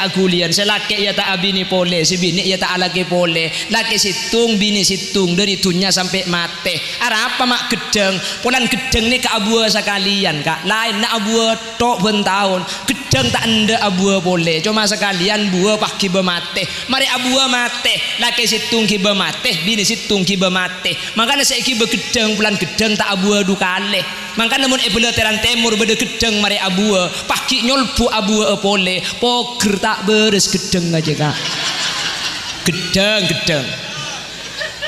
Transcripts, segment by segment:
tak kulian, selaki ya tak abini pole, si bini ya tak alaki pole, laki situng bini situng dari tunya sampai mate. Ara apa mak gedeng, polan gedeng ni ke abua sekalian kak, lain nak abua tok bentahun, gedeng tak anda abua pole, cuma sekalian bua pak kiba mate, mari abua mate, laki situng kiba mate, bini situng kiba mate, makanya saya kiba gedeng, polan gedeng tak abua dukale, makanya namun ebela teran temur beda gedeng mari abua, paki nyolpu abua pole. Poker tak beres gedeng aja kak, gedeng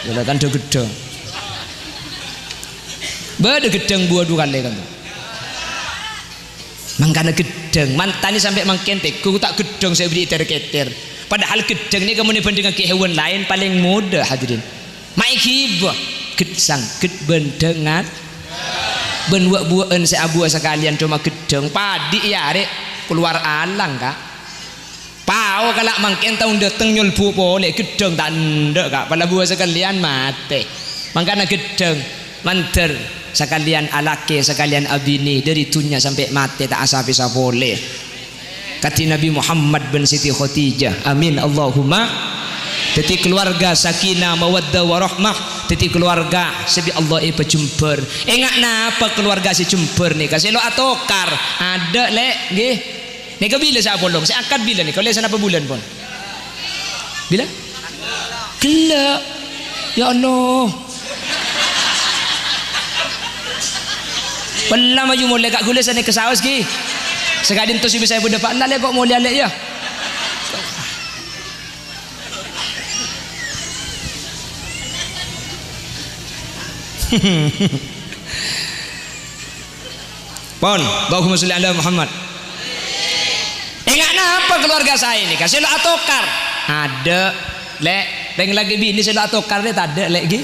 ya kan do gedeng beda gedeng buah dua kali kan mangkana gedeng mantani sampai mangkente ku tak gedeng saya beri keter padahal gedeng ni kamu dibandingkan ke hewan lain paling mudah hadirin maikibah gedsang ged bendengan benbuak-buaan saya abu sekalian cuma gedeng padi ya rek keluar alang kak pau kalak mangken tahun dateng nyulbu boleh gedeng tak ndek kak pada buah sekalian mate makanya gedeng manter sekalian alake sekalian abini dari tunya sampai mate tak asa bisa boleh kata Nabi Muhammad bin Siti Khadijah amin Allahumma jadi keluarga sakinah mawaddah warahmah jadi keluarga sebi Allah pejumper enggak napa keluarga si jumper nih kasih lo atokar ada lek nggih nih bila saya bolong saya akad bila nih kalau sana apa bulan pun bila gila ya Allah pernah maju mulai kak gula sana ke saus ki sekadin tu si bisa ibu dapat lah kok mulia lek ya pon Allahumma sholli ala Muhammad enggak napa keluarga saya ini kasih lo atokar ada lek yang lagi bini selo atokar dia tak ada lagi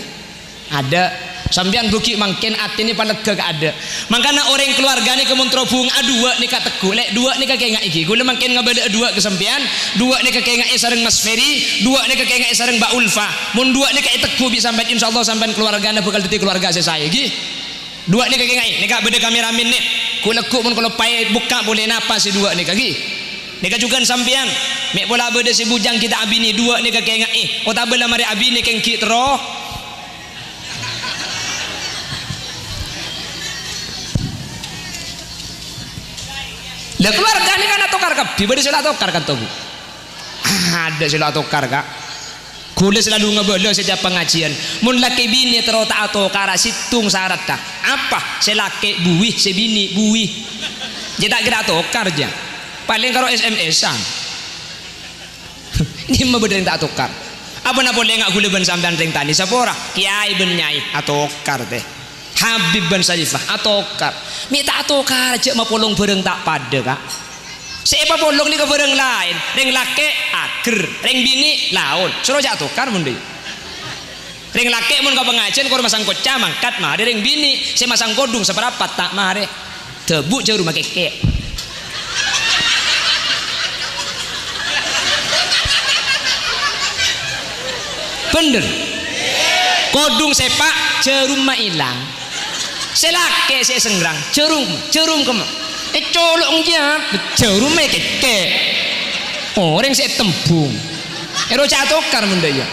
ada sambian buki mangken ati ni palega gak ada makanya orang keluarga ni kemontrobung dua ni kat teku lek dua ni kakek ngak iki gula mangken ngabada dua ke sambian dua ni kakek ngak sareng Mas Ferry dua ni kakek ngak sareng Mbak Ulfa mun dua ni kakek teku bisa sampai insyaallah sampean keluarga na bakal dadi keluarga saya iki dua ni kakek ngak ni kak beda kameramen ni kula ku mun kalau pai buka boleh napa si dua ni kaki ni juga sambian mek bola beda si bujang kita abini dua ni kakek ngak oh tak bela mari abini kengki tero lah keluarga ni kan atokar kabeh bade sila atokar kan to Bu ada sila atokar kak kula selalu ngebelo setiap pengajian mun laki bini tero tak atokar situng syarat dah apa selaki buih sebini buih dia tak kira atokar aja paling karo SMS-an ini mah beda yang tak atokar apa nak boleh ngak gula ben sampean ring tani sapora kiai ben nyai atokar teh Habib bin Saifah atokar minta atokar aja mau polong bareng tak pada kak siapa polong ni ke bareng lain ring laki ager ring bini laun suruh aja atokar mundi ring laki mun kau pengajian kau masang kocah mangkat mah ring bini saya masang kodung seberapa tak mare tebuk jauh rumah keke bener kodung sepak jauh rumah hilang selake saya senggrang cerum kemana colok njap cerum keke orang saya tembung ero catokar menda ya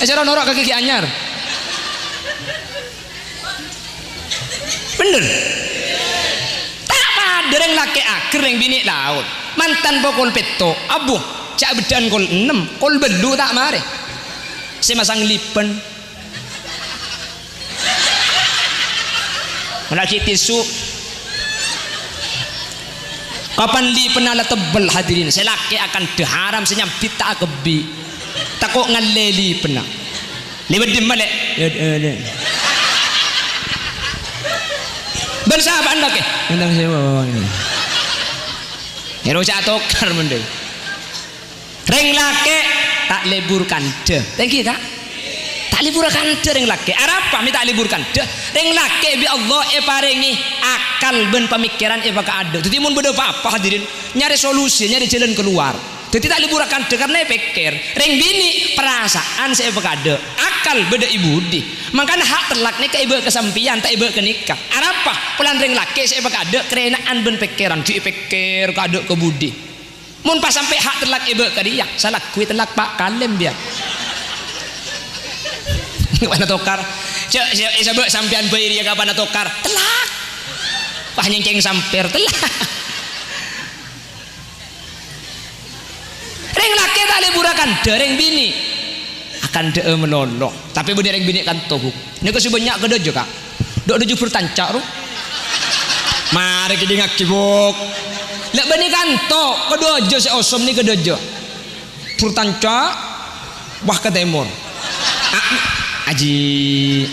cara norak ke kaki anyar bener tak ada yang laki akhir yang bini laut mantan pokol peto abuh cak bedan kol 6 kol belu tak mare saya masang lipen melaki tisu kapan li penala tebel hadirin selaki akan deharam senyambit tak kebi takut ngaleli pena lewat di malek bersahabat anda ke tentang saya bawa ini hero catokar mending ring laki tak leburkan deh thank you kak tak liburkan deh ring laki apa minta liburkan deh ring laki bi Allah paringi akal ben pemikiran baka ada jadi mun beda apa hadirin nyari solusi nyari jalan keluar jadi tak liburkan deh karena pikir ring bini perasaan saya baka ada akal beda ibu di makanya hak telak ni ke ibu kesampian tak ibu ke nikah apa pulang ring laki saya baka ada kerenaan ben pikiran di pikir kado ke budi Mun pas sampai hak telak ibu ke dia, salah kui telak pak kalem dia. Mana tokar? Sebab sampean bayar dia kapan tokar? Telak. Pak nyengkeng samper telak. Reng laki tak liburakan, dereng bini akan de menolong. Tapi bu dereng bini kan tohuk. Ini kasih banyak kedojo kak. Dok dojo bertancak ru. Mari kita ngaki buk. Lek bani kanto kedojo si osom ni kedojo. Bertancak wah ke timur. Aji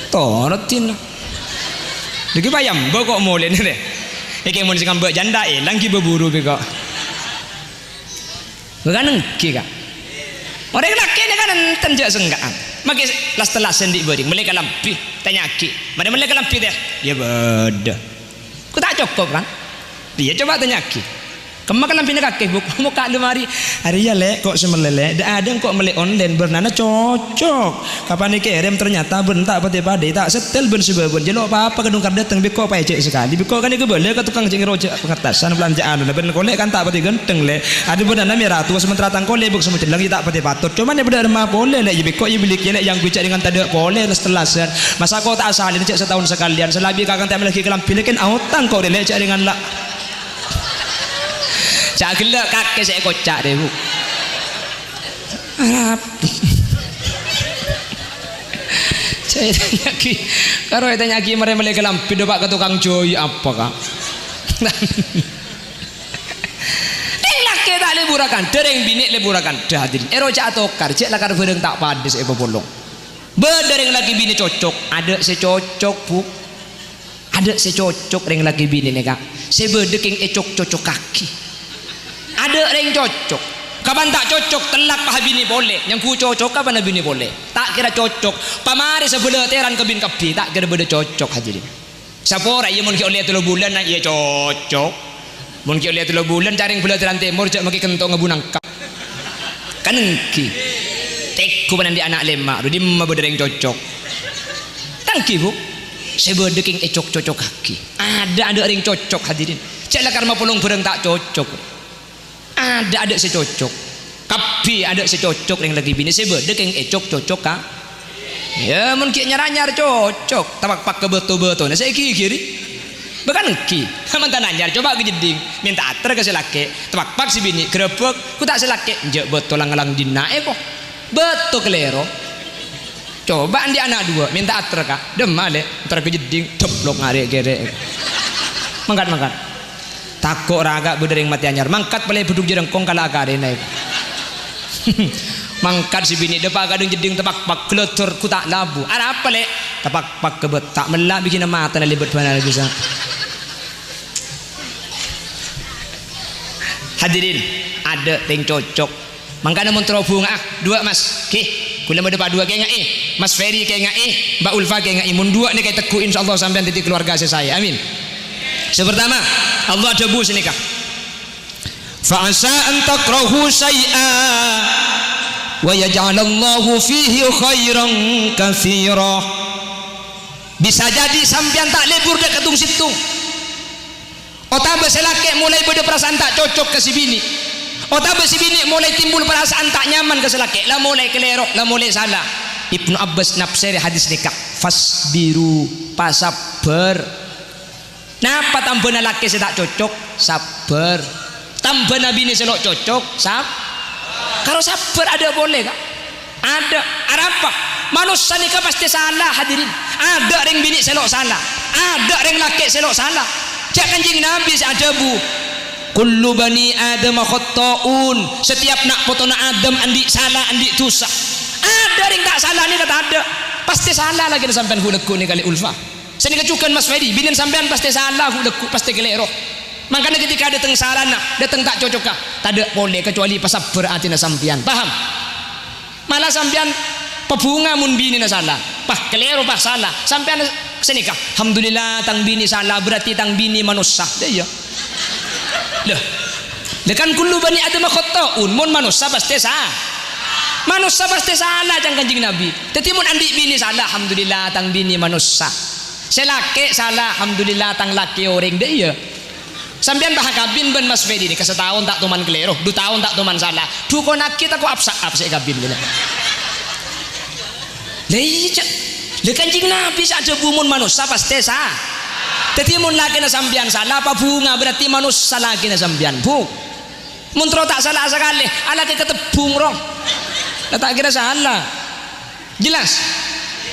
torotin lagi bayam kok mulai ni deh iki mun sing mbok janda elang ki berburu be kok bukan engki kak orang laki ni kan tenjak senggaan maki las telas sendik bering mereka lampi tanya ki mana mereka lampi deh ya beda ku tak cukup kan dia coba tanya ki kemakan lampinya kakek buk muka lemari hari ya lek kok semelelek ada kok melek online bernana cocok kapan dikirim ternyata bentak pati-pati tak setel ben sebabun jelok apa-apa kedung kar datang biko pecek sekali biko kan iku boleh ke tukang cing rojak pengertasan belanjaan ben kolek kan tak pati genteng lek ada benana merah tua sementara tang kolek buk semut lagi tak pati patut cuman ya benar mah boleh lek biko ya bilik lek yang bicak dengan tanda boleh setelasan masa kau tak asalin cek setahun sekalian selabi kakang tak lagi kelam pilih kan autang kau lek cek dengan lah cak gelak kakek saya kocak deh bu Arab saya tanya ki kalau saya tanya ki mereka lampi dopak ke tukang joy apa kak laki tak liburakan dereng bini liburakan dah hadirin cak tokar cek lakar bereng tak pada saya bolong berdereng lagi bini cocok ada secocok bu ada secocok dereng lagi bini nih kak saya berdeking cocok kaki ada yang cocok kapan tak cocok telak pah bini boleh yang ku cocok kapan bini boleh tak kira cocok pamari sebelah teran kebin kapi tak kira beda cocok hadirin sapora iya mun ki oleh 3 bulan nak iya cocok mun ki oleh 3 bulan caring belah teran timur cak maki kentong ngebunang kap kan engki teku panan di anak lemak di mah beda yang cocok tangki bu sebedeking cocok kaki ada yang cocok hadirin cak lakar mah polong bereng tak cocok ada secocok kapi ada secocok yang lagi bini sebe dekeng cocok kak ya mungkin nyar cocok tapak pak ke betul nah saya kiri bahkan ki mantan anyar coba ke jeding minta ater ke selake tapak pak si bini grebek ku tak selake njek betul lang dina kok betul kelero coba andi anak 2 minta ater kak demale ater ke jeding deplok ngare gere mangkat takut raga berdering mati anyar mangkat pelai beduk jerengkong kala akare naik mangkat si bini depak kadung jeding tepak pak kletur ku tak labu ada apa lek tepak pak kebet tak melak bikin mata na libet mana lagi sa hadirin ada yang cocok mangkana mun terhubung 2 mas ki kula made 2 kayak ngai mas Ferry kayak ngai Mbak Ulfa kayak ngai mun 2 ni kayak teku insyaallah sampean titik keluarga saya amin sepertama Allah debu senikah fa'asa an takrahu syai'a wa yaj'alallahu fihi khairan katsira bisa jadi sampean tak libur dek ketung situng otabe selake mulai beda perasaan tak cocok ke si bini otabe si bini mulai timbul perasaan tak nyaman ke selake lah mulai kelerok lah mulai salah Ibnu Abbas nafsiri hadis nikah fasbiru pasabar napa tambah laki saya tak cocok sabar tambah nabi ini selok cocok kalau sabar ada boleh kak ada apa manusia nikah pasti salah hadirin ada ring bini selok salah ada ring laki selok salah cak kanjing nabi ada bu kullu bani adam khata'un setiap nak potona adam andi salah andi tusah ada ring tak salah ni kata ada pasti salah lagi sampai hulekku ni kali Ulfa sini kecukan Mas Fedi binin sampean pasti salah hulekku pasti kelero makanya ketika datang salah nak datang tak cocok kah tak ada boleh kecuali pas berarti na sampean paham malah sampean pebunga mun bini na salah pah kelero pah salah sampean sini kah alhamdulillah tang bini salah berarti tang bini manusia deh ya loh dekan kullu bani adam khata'un mun manusia pasti salah manusia pasti salah jangan kanjing nabi tetapi mun andi bini salah alhamdulillah tang bini manusia selake salah alhamdulillah tang laki orang deh ya Sampean bah kabin ben Mas Fedi ni kasetahun tak tuman kelero, 2 tahun tak tuman salah. Dukon kita kok apsak kabin gila. Lah iya, le Kanjeng Nabi ada bumun manusia pasti sah. Jadi mun lagi na sampean salah apa bunga berarti manusia lagi na sampean bu. Mun tak salah sekali, ala ke ketebung rong. Tak kira salah. Jelas.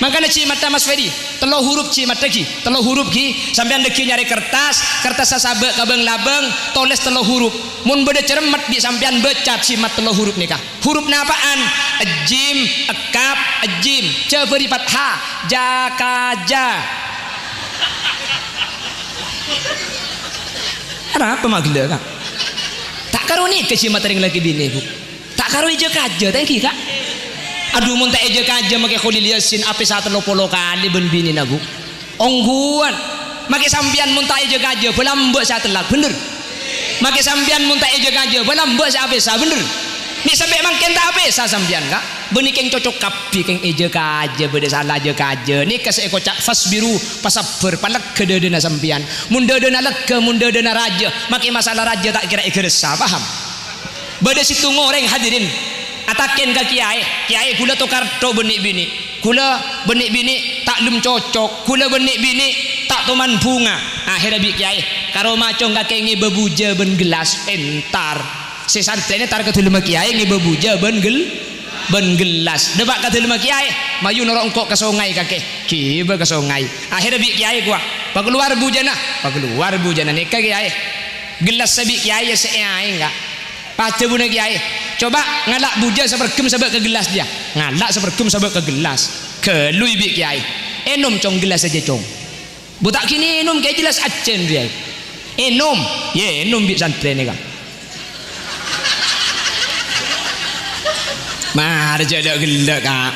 Makanya cimata Mas Fedi, telo huruf cimata ki, telo huruf ki, sampean deki nyari kertas sasabe kabeng labeng, tulis telo huruf. Mun beda cermet di sampean baca cimat telo huruf nikah. Huruf apaan? Ajim, ekap, ajim, ca beri fathah, jakaja. Apa magla kak? Tak karuni ke cimat ring lagi bini bu. Tak karuni jakaja, thank you kak. Aduh mun tak eja kaja make Khalil Yasin ape 130 kali ben bini nagu ongguan make sampean mun tak eja kaja belam mbok sa telak bener make sampean mun tak eja kaja belam mbok sa ape sa bener ni sampe mangken tak ape sa sampean kak beuni keng cocok kapi keng eja kaja bede salah eja kaja ni kes eko cak fasbiru pasaber palek kededena sampean mun dedena lega mun dedena raja make masalah raja tak kira igresa paham bede situ ngoreng hadirin atakin ke kiai kula tukar to benik bini kula benik bini tak lum cocok kula benik bini tak tuman bunga akhirnya bi kiai karo macong kakek ngi bebuja ben gelas entar si santrene tar ke dilema kiai ngi bebuja ben gelas debak ke dilema kiai mayu noro engkok ke sungai kakek kiba ke sungai akhirnya bi kiai gua pak keluar bujana nikah kiai gelas sabi kiai seai enggak pace bune kiai coba ngalak buja sepergem sabak ke gelas dia ngalak sepergem sabak ke gelas ke lui bi kiai enum cong gelas aja cong butak kini enum kayak jelas acen dia enum ye enum bi santren ni kan mari jadi gelak kak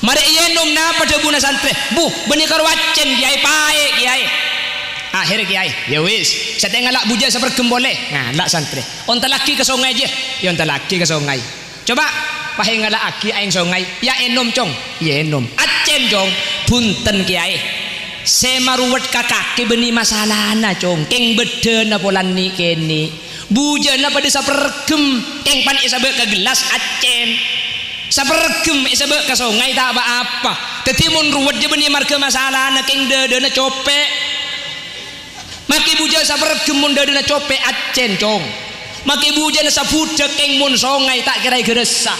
mari enum na pada buna santren bu benih karo acen kiai pae kiai akhirnya kiai ya wis saya ngalak buja sepergem boleh ngalak santri onta laki ke sungai aja ya onta laki ke sungai coba pahe ngalak aki aing sungai ya enom cong ya enom acen cong punten kiai semaruwet kakake beni masalahna cong keng bedena polani keni bujana pada sepergem keng pan isabe ke gelas acen sepergem isabe ke sungai tak apa-apa tetimun ruwet je beni marga masalahna keng dedena copek maki buja sapergem mun dadana cope acen cong maki buja na sapudak keng mun songai tak kira geresa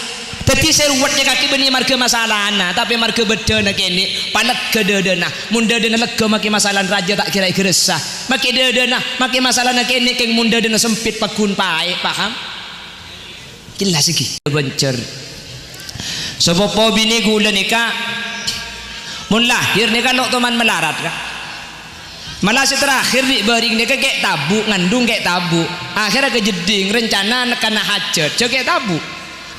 dadi seruwetnya kaki beni marga masalahna tapi marga bedana kene panet ke dadana mun dadana lega maki masalah raja tak kira geresa maki dadana maki masalahna kene keng mun dadana sempit pakun pae paham jelas iki bencer sepopo bini kula nikah mun lahir nikah nok teman melarat kah malah terakhir di baring dia kayak tabu ngandung kayak tabu akhirnya kejeding rencana nekana hajat jo kayak tabu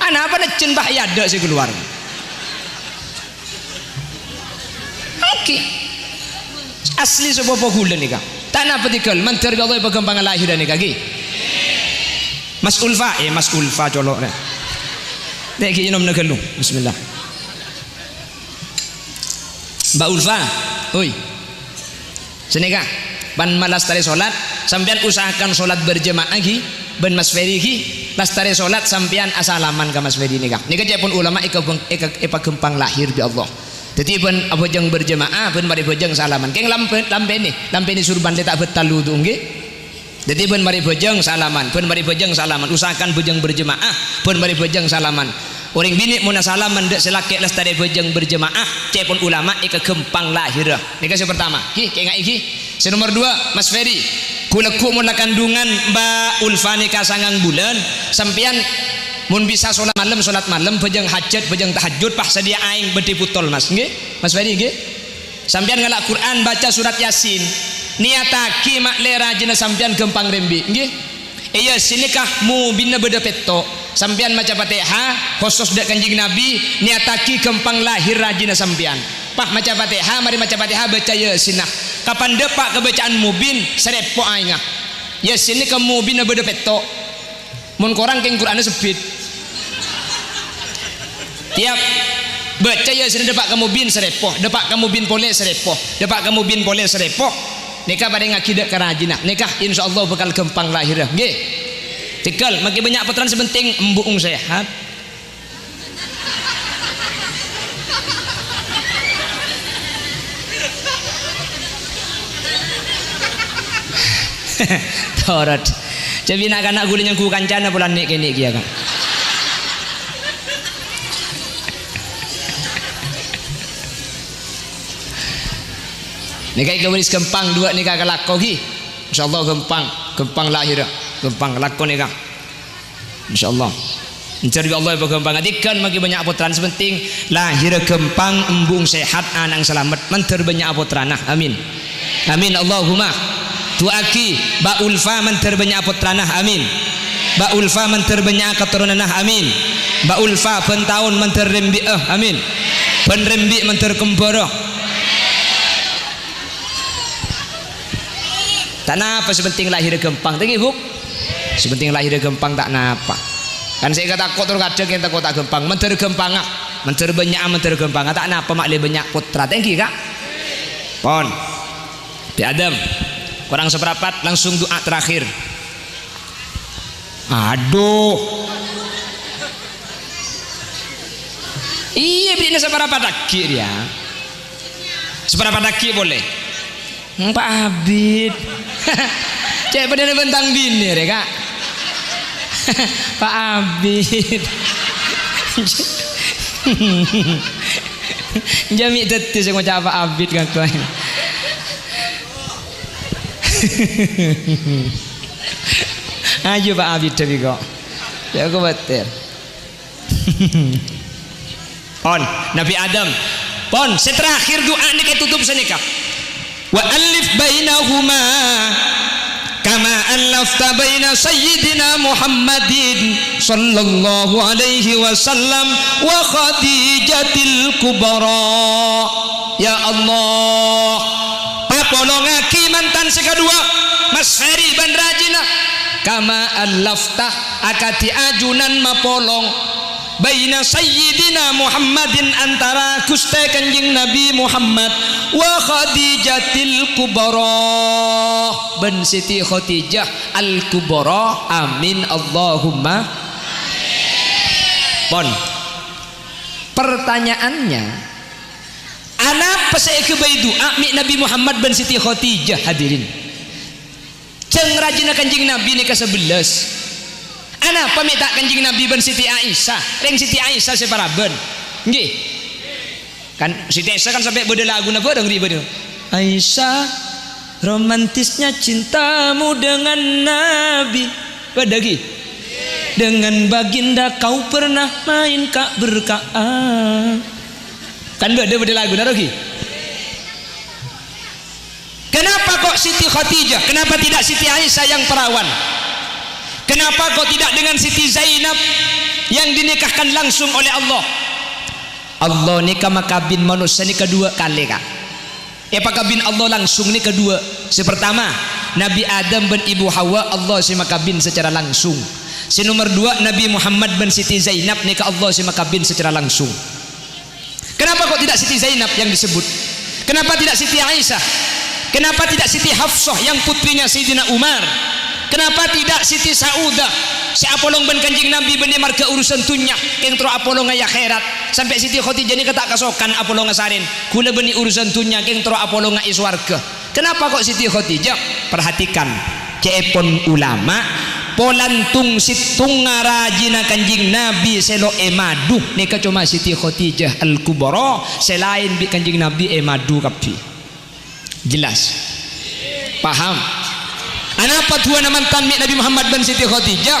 anak apa necen bah yada sih keluar oke asli sebuah pogulan nih kak tanah petikal mantar Allah perkembangan lahiran nih kaki Mas Ulfa colok nih dek kini nom negelung bismillah Mbak Ulfa oi sini kak pan malas tari solat sampean usahakan solat berjemaah gi ben Mas Ferry gi lastari solat sampean asalaman ke Mas Ferry nih kak nika pun ulama eka gempang lahir bi Allah jadi ben abojeng berjemaah ben mari bojeng salaman keng lampeni surban letak betal wudu nggih jadi ben mari bojeng salaman usahakan bojeng berjemaah ben mari bojeng salaman orang bini muna salaman dek selaki lestari bojeng berjemaah cepon ulama ika gempang lahir ini kasih pertama ki kayak iki si nomor 2 Mas Ferry kuleku muna kandungan Mbak Ulfa nikah sangang bulan sampean mun bisa sholat malam bojeng hajat bojeng tahajud pah sedia aing bedi putol Mas nggih Mas Ferry nggih sampean ngalak Quran baca surat Yasin niataki mak lera jena sampean gempang rembi nggih iya sinikah mu bina beda peto sampean maca Fatihah khusus dak Kanjeng Nabi niataki gempang lahir rajina sampean pah maca Fatihah mari maca Fatihah baca Yasin kapan depak kebacaan mubin serepo aingah Yasin ka mubin beda peto mun korang keng Qur'an sebit tiap baca Yasin depak ka mubin serepo depak ka mubin pole serepo depak ka mubin pole serepo nikah pada ngakidah kerajina nikah insyaallah bakal gampang lahir nggih tinggal makin banyak puteran sepenting embung sehat torot jadi nak anak guling yang ku kancana bulan nik kini kia kan nikah kewaris gempang dua nikah kelako ki insyaallah gempang lahir gempang kelako nikah insyaallah mencari Allah bergempang adikan bagi banyak puteran sepenting lahir gempang embung sehat anang selamat menter banyak puteran amin amin Allahumma tuaki ba ulfa menter banyak puteran amin ba ulfa menter banyak keturunan amin ba ulfa pentahun menter rembi amin penrembi menter kembara tak napa sepenting lahir gempang tinggi buk sepenting lahir gempang tak napa kan saya kata kotor kadang kita kota gempang menter gempang menter banyak menter gempang tak napa mak le banyak putra tinggi kak pon di Adam kurang seperempat langsung doa terakhir aduh iya bina seperempat lagi dia seperempat lagi boleh Pak Abid cek pada bentang bini ya kak Pak Abid jami tetu saya ngucap Pak Abid kan kau ayo Pak Abid tapi kok ya aku bater pon Nabi Adam pon seterakhir doa ini kayak tutup senikah wa alif bainahuma kama alafta baina sayyidina Muhammadin sallallahu alaihi wasallam wa Khadijatil kubra ya Allah papolongaki mantan sekadua Mas Ferry ban Rajina kama alafta akati ajunan mapolong baina sayyidina Muhammadin antara Gusti Kanjeng Nabi Muhammad wa Khadijatil kubra ben Siti Khadijah al kubra amin Allahumma pon pertanyaannya ana pasai kebai doa mi Nabi Muhammad ben Siti Khadijah hadirin ceng rajina Kanjeng Nabi ni ke-11 ana pamita Kanjeng Nabi ben Siti Aisyah reng Siti Aisyah separaben nggih kan Siti Aisyah kan sampai beda lagu napa dong ribedo Aisyah romantisnya cintamu dengan Nabi pada lagi dengan baginda kau pernah main kak berkaan kan beda lagu lagi kenapa kok Siti Khadijah kenapa tidak Siti Aisyah yang perawan kenapa kok tidak dengan Siti Zainab yang dinikahkan langsung oleh Allah Allah nikah makabin manusia ini kedua kali kak pakabin Allah langsung ini kedua sepertama Nabi Adam dan Ibu Hawa Allah si makabin secara langsung si nomor dua Nabi Muhammad dan Siti Zainab nikah Allah si makabin secara langsung kenapa kok tidak Siti Zainab yang disebut kenapa tidak Siti Aisyah kenapa tidak Siti Hafsah yang putrinya Sayyidina Umar kenapa tidak Siti Saudah si apolong ben Kanjeng Nabi ben marga urusan tunya keng tro apolong aya akhirat sampai Siti Khadijah ni ketak kasokan apolong ngasarin kula beni urusan tunya keng tro apolong ngai swarga kenapa kok Siti Khadijah perhatikan cepon ulama polantung situng ngarajina Kanjeng Nabi selo emadu nika cuma Siti Khadijah al kubra selain bi Kanjeng Nabi emadu kapi jelas paham anapa tuan mantan Nabi Muhammad dan Siti Khadijah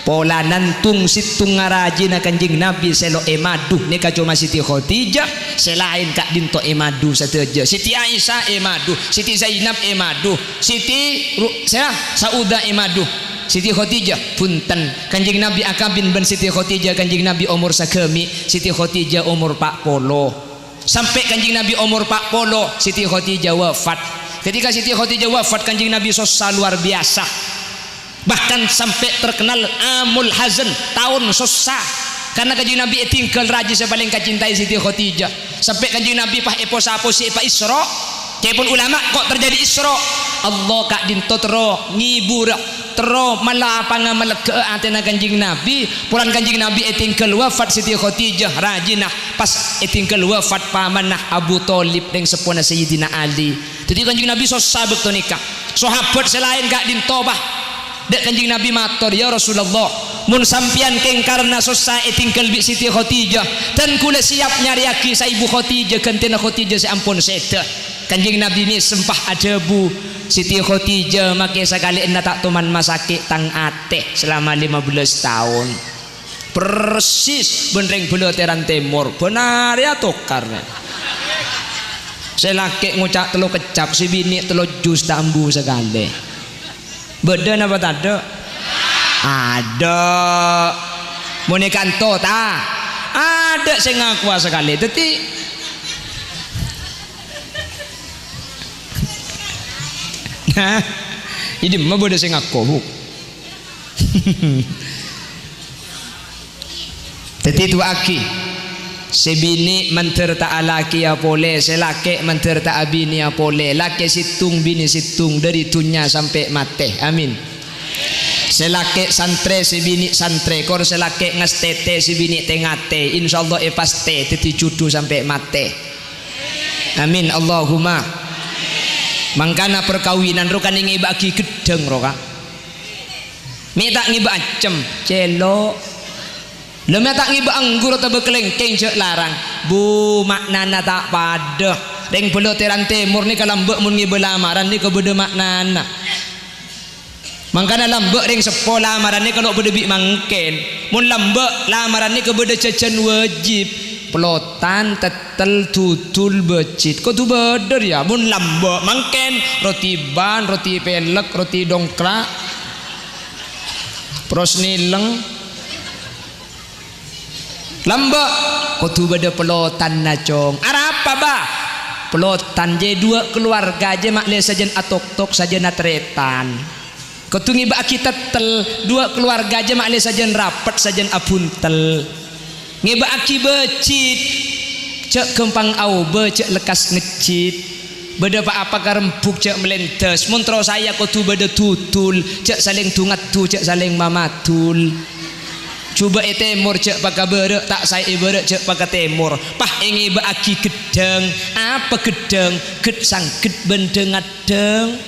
pola nantung situng ngarajina Kanjeng Nabi selo emadu nika cuma Siti Khadijah selain kak dinto emadu sateja Siti Aisyah emadu Siti Zainab emadu Siti Saudah emadu Siti Khadijah punten Kanjeng Nabi akabin ben Siti Khadijah Kanjeng Nabi umur sakemi Siti Khadijah umur 40 sampai Kanjeng Nabi umur 40 Siti Khadijah wafat ketika Siti Khadijah wafat Kanjeng Nabi sosal luar biasa bahkan sampai terkenal amul hazan tahun susah karena Kanjeng Nabi tinggal raja yang paling kacintai Siti Khadijah sampai Kanjeng Nabi pah epo sapo si Pak Isra cepun ulama kok terjadi Isra Allah kak dinto tero ngibur tero malah panga melega atena Kanjeng Nabi puran Kanjeng Nabi etingkel wafat Siti Khadijah rajinah pas etingkel wafat pamanah Abu Thalib dengan sepona Sayyidina Ali. Jadi Kanjeng Nabi so sabek to nikah sahabat selain kak dinto bah dek Kanjeng Nabi matur ya Rasulullah mun sampian keng karena susah etingkel bi Siti Khadijah dan kula siap nyariaki sa ibu Khadijah kentena Khadijah sampun seda. Kanjeng Nabi ni sempah adebu Siti Khadijah make sakali ena tak tuman masake tang ateh selama 15 tahun persis benreng beloteran timur benar ya tokarnya selake ngucak telo kecap si bini telo jus tambu sekali beda apa tak ada muni kanto ta ada sing ngaku sekali dadi nah ini mah bodoh sing ngaku dadi tu aki sebini menter tak alaki ya pole selake menter tak abini ya pole laki situng bini situng dari tunya sampai mate amin selake santre sebini santre kor selake ngestete sebini tengate insyaallah paste teti cudu sampai mate amin Allahumma. Mangkana perkawinan roka ning ibaki gedeng roka mi tak ngiba acem celo lha mi tak ngiba anggur atau bekelengkeng cek larang bu maknana tak pada deng beloteran timur ni kalambek mun ngiba lamaran ni kebede maknana mangkana lambek ring sepo lamaran ni kalau bede bi mangken mun lambek lamaran ni kebede cecen wajib pelotan tetel tutul becit kok tu beder ya mun lambek mangken roti ban roti pelek roti dongkrak pros nileng lambek kok tu beder pelotan nacong arapa ba pelotan je dua keluarga je makle sajen atok-tok sajen atretan kok tu ngiba kita tetel dua keluarga je makle sajen rapet sajen apuntel ngiba aki becit cek kempang aube cek lekas ngecit beda apa karempuk cek melentes muntro saya kotu beda tutul cek saling tungat tu cek saling mamatul coba temur cek pakai berek tak saya berek cek pakai temur pah ngiba aki gedeng apa gedeng ged sangket bendeng adeng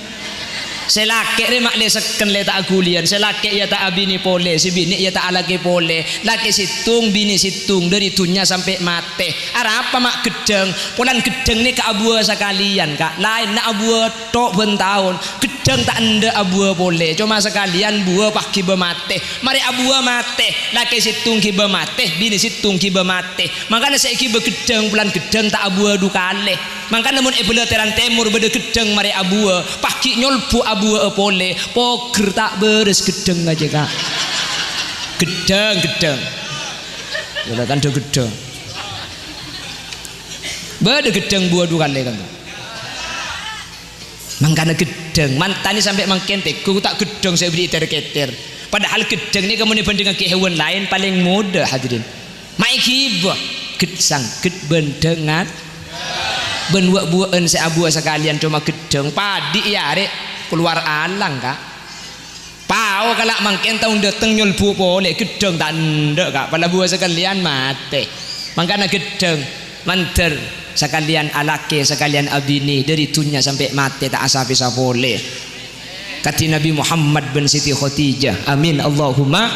selake re mak le seken le tak agulian selake ya tak abini pole si bini ya tak alake pole laki situng bini situng dari tunya sampai mate apa mak gedeng pulan gedeng ni ke abu sekalian kak lain nak abu tok bentahun gedeng tak anda abu pole cuma sekalian buah pak kiba mate mari abu mate laki situng kiba mate bini situng kiba mate makanya saya kiba gedeng pulan gedeng tak abu dukale makanya mun ebeleteran timur beda gedeng mari abu pak nyolbu abu pole poker tak beres gedeng aja kak gedeng udah kan do gedeng beda gedeng buah dua kali kan mangkana gedeng mantani sampai mangkentek ku tak gedeng saya beri keter padahal gedeng ni kamu dibandingkan ke hewan lain paling mudah hadirin maikibah gedsang ged bendengat ben buan se abu sekalian cuma gedeng padi ya rek keluar alang kak pau kalak mangken tahun dateng nyolbu boleh gedeng tak ndek kak pada buah sekalian mate mangkana gedeng manter sekalian alake sekalian abini dari tunya sampai mate tak asapi sapole kati Nabi Muhammad bin Siti Khadijah amin Allahumma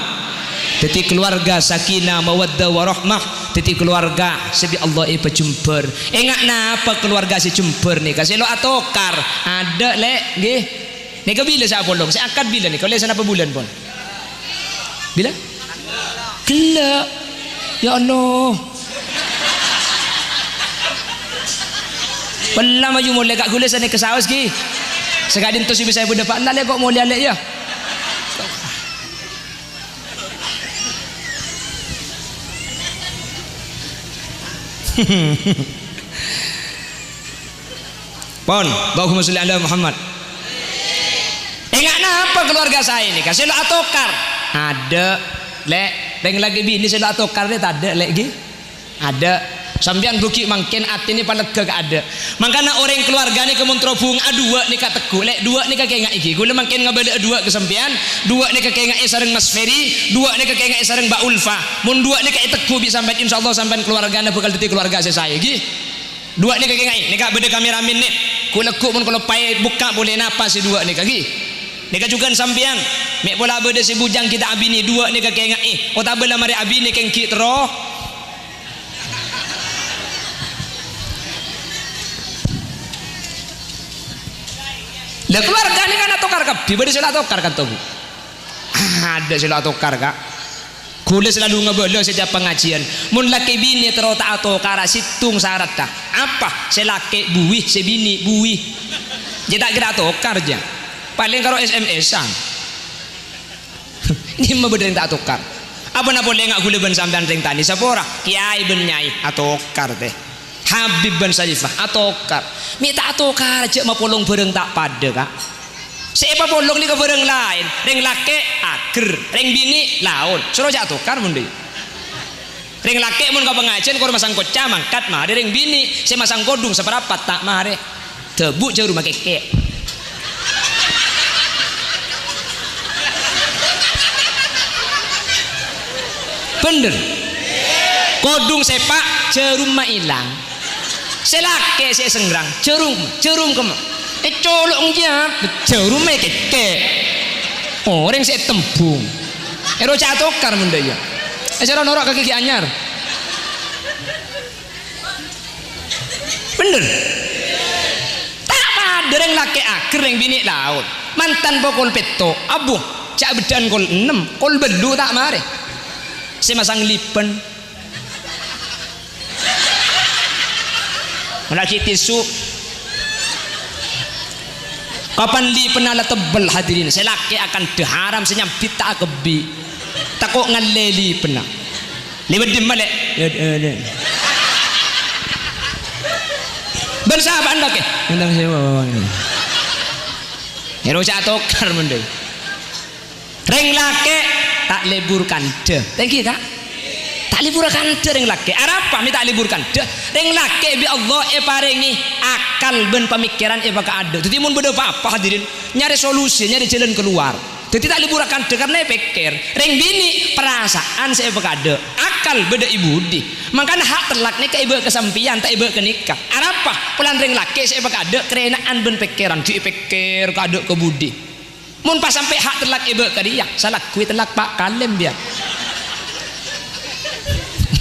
teti keluarga sakinah mawaddah warahmah teti keluarga sebi Allah pecumper engak napa keluarga si cumper nih kasih lo atokar ada lek nggih nika bila saya bolong saya akad bila nih kalau sana apa bulan pun bila gila ya Allah pala maju mulai kak gula sana ke saus ki sekadin tu si bisa ibu dapat lale kok mulai lek ya pon Allahumma sholli ala Muhammad enggak napa keluarga saya ini kasih lo atokar ada lek peng lagi bini saya lo atokar deh tak ada lagi ada sampean rugi mangken atine palega gak ada mangkana orang keluargane kemontrobung dua nika teku lek dua nika kengak iki kula mangken ngabada dua ke sampean dua nika kengak sareng Mas Ferry dua nika kengak sareng Mbak Ulfa mun dua nika teku bisa sampean insyaallah sampean keluargane bakal dadi keluarga saya iki dua nika kengak nika beda kameramen nih kula lekuk mun kula pae buka boleh napa si dua nika iki nika juga sampean mek bola beda si bujang kita abini dua nika kengak otabela mari abini kengki tero lah keluarga ini kan atokar kabeh bade sila atokar kan to Bu ada sila atokar kak kula selalu ngebelo setiap pengajian mun laki bini tero tak atokar situng syarat dah apa selaki buih sebini buih jadi tak kira atokar aja paling karo SMS-an ini mah bener tak atokar apa na boleh ngak gula ben sampean ring tani sapa ora kiai ben nyai atokar teh Habib bin Salifah atokar minta atokar aja mah polong bareng tak pada kak siapa polong ni ke bareng lain ring laki ager ring bini laun suruh aja atokar mun deui ring laki mun ka pengajian kor masang koca mangkat mah ring bini saya masang kodung seperapat tak mare tebu jauh rumah keke bener kodung sepak jerumah hilang selake saya senggrang jerum kema colok ngia jerum keke orang saya tembung ero catokar menda ya cara norok ke gigi anyar bener tak pada yang laki akhir yang bini laut mantan pokol peto abuh cak bedan kol 6 kol belu tak mare saya masang lipen lagi tisu kapan li penala tebel hadirin saya laki akan deharam senyambit tak kebi takut ngaleli pena liwat dimale bersahabat laki tentang saya hero catokar mending ring laki tak liburkan deh thank you kak tak liburkan deh ring laki apa minta liburkan deh ring laki bi Allah paringi akal ben pemikiran baka ada jadi mun beda apa hadirin nyari solusi nyari jalan keluar jadi tak liburkan deh karena pikir ring bini perasaan saya baka ada akal beda ibu di makanya hak telak nikah ibu kesampian tak ibu ke nikah apa pulang ring laki saya baka ada kerenaan ben pikiran dipikir kado ke budi mun pas sampai hak telak ibu ke dia salah kui telak pak kalem dia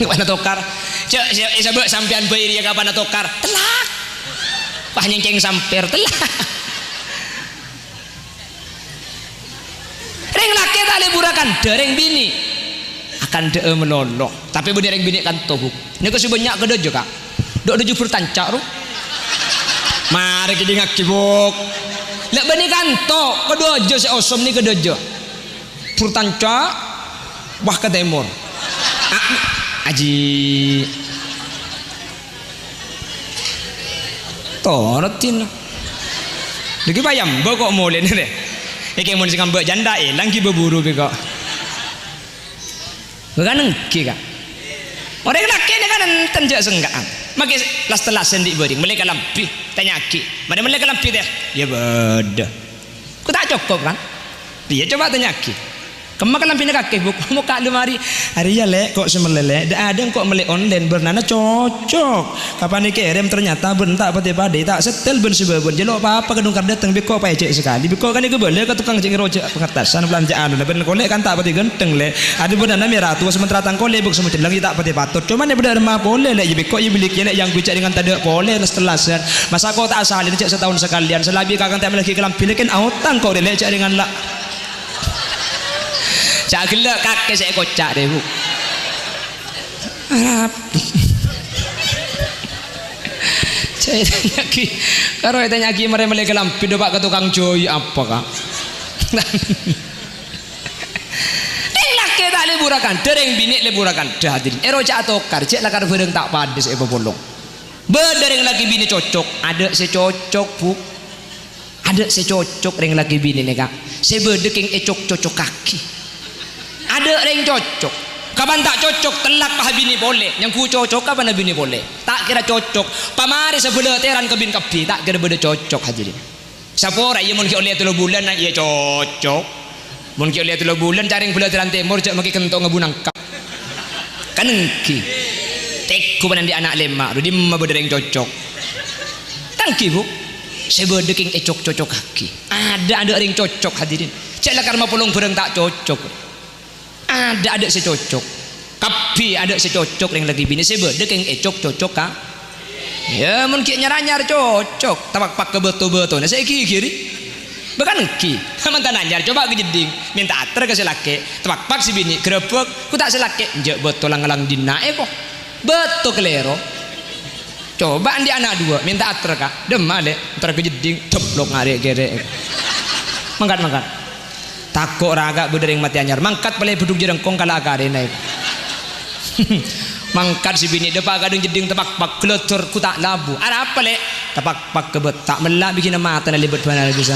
kapan tokar cek sebab sampean bayar dia kapan tokar telak pah nyengceng samper telak ring laki tak liburakan dereng bini akan de menolong tapi dereng bini kan tohuk ini kasih banyak ke dojo kak dok dojo bertancak ru mari kita ngakibuk lek bani kanto ke dojo si osom ni ke dojo bertancak wah ke timur aji torotin lagi bayam kok mulai nih deh iki mun sing mbok janda elang ki berburu be kok bukan engki kak orang laki ni kan enten jak senggaan maki las-telas sendik bering mereka lampi tanya ki mana mereka lampi deh ya beda ku tak cukup kan dia coba tanya ki kemakan lampinya kakek buk muka lemari hari ya lek kok semelelek ada kok melek online bernana cocok kapan nih kirim ternyata bentak pati-pati tak setel ben sebabun jelok apa kedung kar datang biko paycek sekali biko kan itu boleh ke tukang cing rojak pengertasan belanjaan ben kolek kan tak pati genteng lek ada bernana merah tua sementara tang kolek buk semut lagi tak pati patut cuman ya benar mah boleh lek biko ya bilik lek yang bicak dengan tanda boleh setelasan masa kau tak asalin cek setahun sekalian selabi kakang tak lagi kelampi kan autang kau lek cek dengan lah cak gelak kakek saya kocak deh bu saya tanya ki kalau tanya ki mereka lampi dopak ke tukang joy apa kak laki tak liburakan dereng bini liburakan dahadirin cak atokar cek lakar bereng tak padas bolong berdereng lagi bini cocok ada secocok bu ada secocok ring lagi bini nih kak saya berdeking cocok kaki ada yang cocok Kapan tak cocok telak pah bini boleh. Yang ku cocok kapan bini boleh. Tak kira cocok. Pamari sebelah teran kebin kapi tak kira beda cocok hadirin. Siapa orang ia mungkin oleh 3 bulan ia cocok. Mungkin oleh 3 bulan caring belah teran timur jak maki kentong ngebunang kap. Kan engki. Teku panan di anak lemak di mah beda yang cocok. Tangki bu. Sebeda king cocok kaki. Ada ring cocok hadirin. Caklah karma pulung bereng tak cocok. Ada secocok kapi ada secocok yang lagi bini sebab dia keng cocok kah ya mungkin nyar cocok tapak pak ke betul nah saya kiri bukan ki mantan anyar coba ke jeding minta ater ke selake tapak pak si bini gerepek ku tak selake njek betul lang dina kok betul kelero coba andi anak 2 minta ater kah demah le ntar ke jeding ceplok ngarek gerek mangkat takut raga berdering mati anyar mangkat boleh beduk jerengkong kala akare naik mangkat si bini depak gadung jeding tepak pak kletur ku tak labu ada apa le tepak pak kebet tak melak bikin mata na libet mana bisa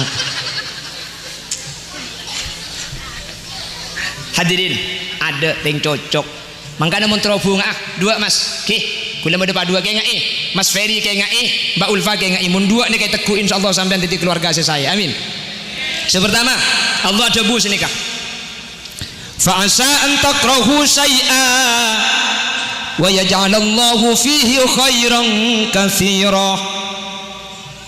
hadirin ada yang cocok mangkana mun terhubung 2 mas ki kula depak 2 kayak ngai mas Ferry kayak ngai Mbak Ulfa kayak ngai mun 2 ni kayak teku insyaallah sampean titik keluarga saya amin. Sepertama Allah debu senikah fa'asa an takrahu syai'an wa yaj'alallahu fihi khairan katsira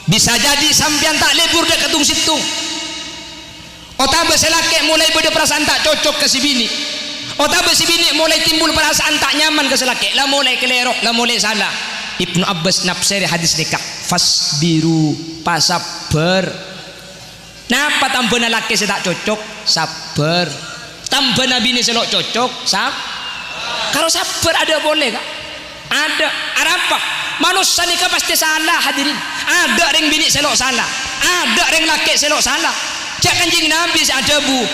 bisa jadi sampean tak lebur dek ketung situng otak selake mulai beda perasaan tak cocok ke si bini otak si bini mulai timbul perasaan tak nyaman ke selake lah mulai kelerok lah mulai salah. Ibnu Abbas nafsiri hadis nikah fasbiru pasabar. Napa tambah laki saya tak cocok sabar tambah nabi ini selok cocok kalau sabar ada boleh kak ada apa manusia nikah pasti salah hadirin ada ring bini selok salah ada ring laki selok salah cak kanjing nabi ada bu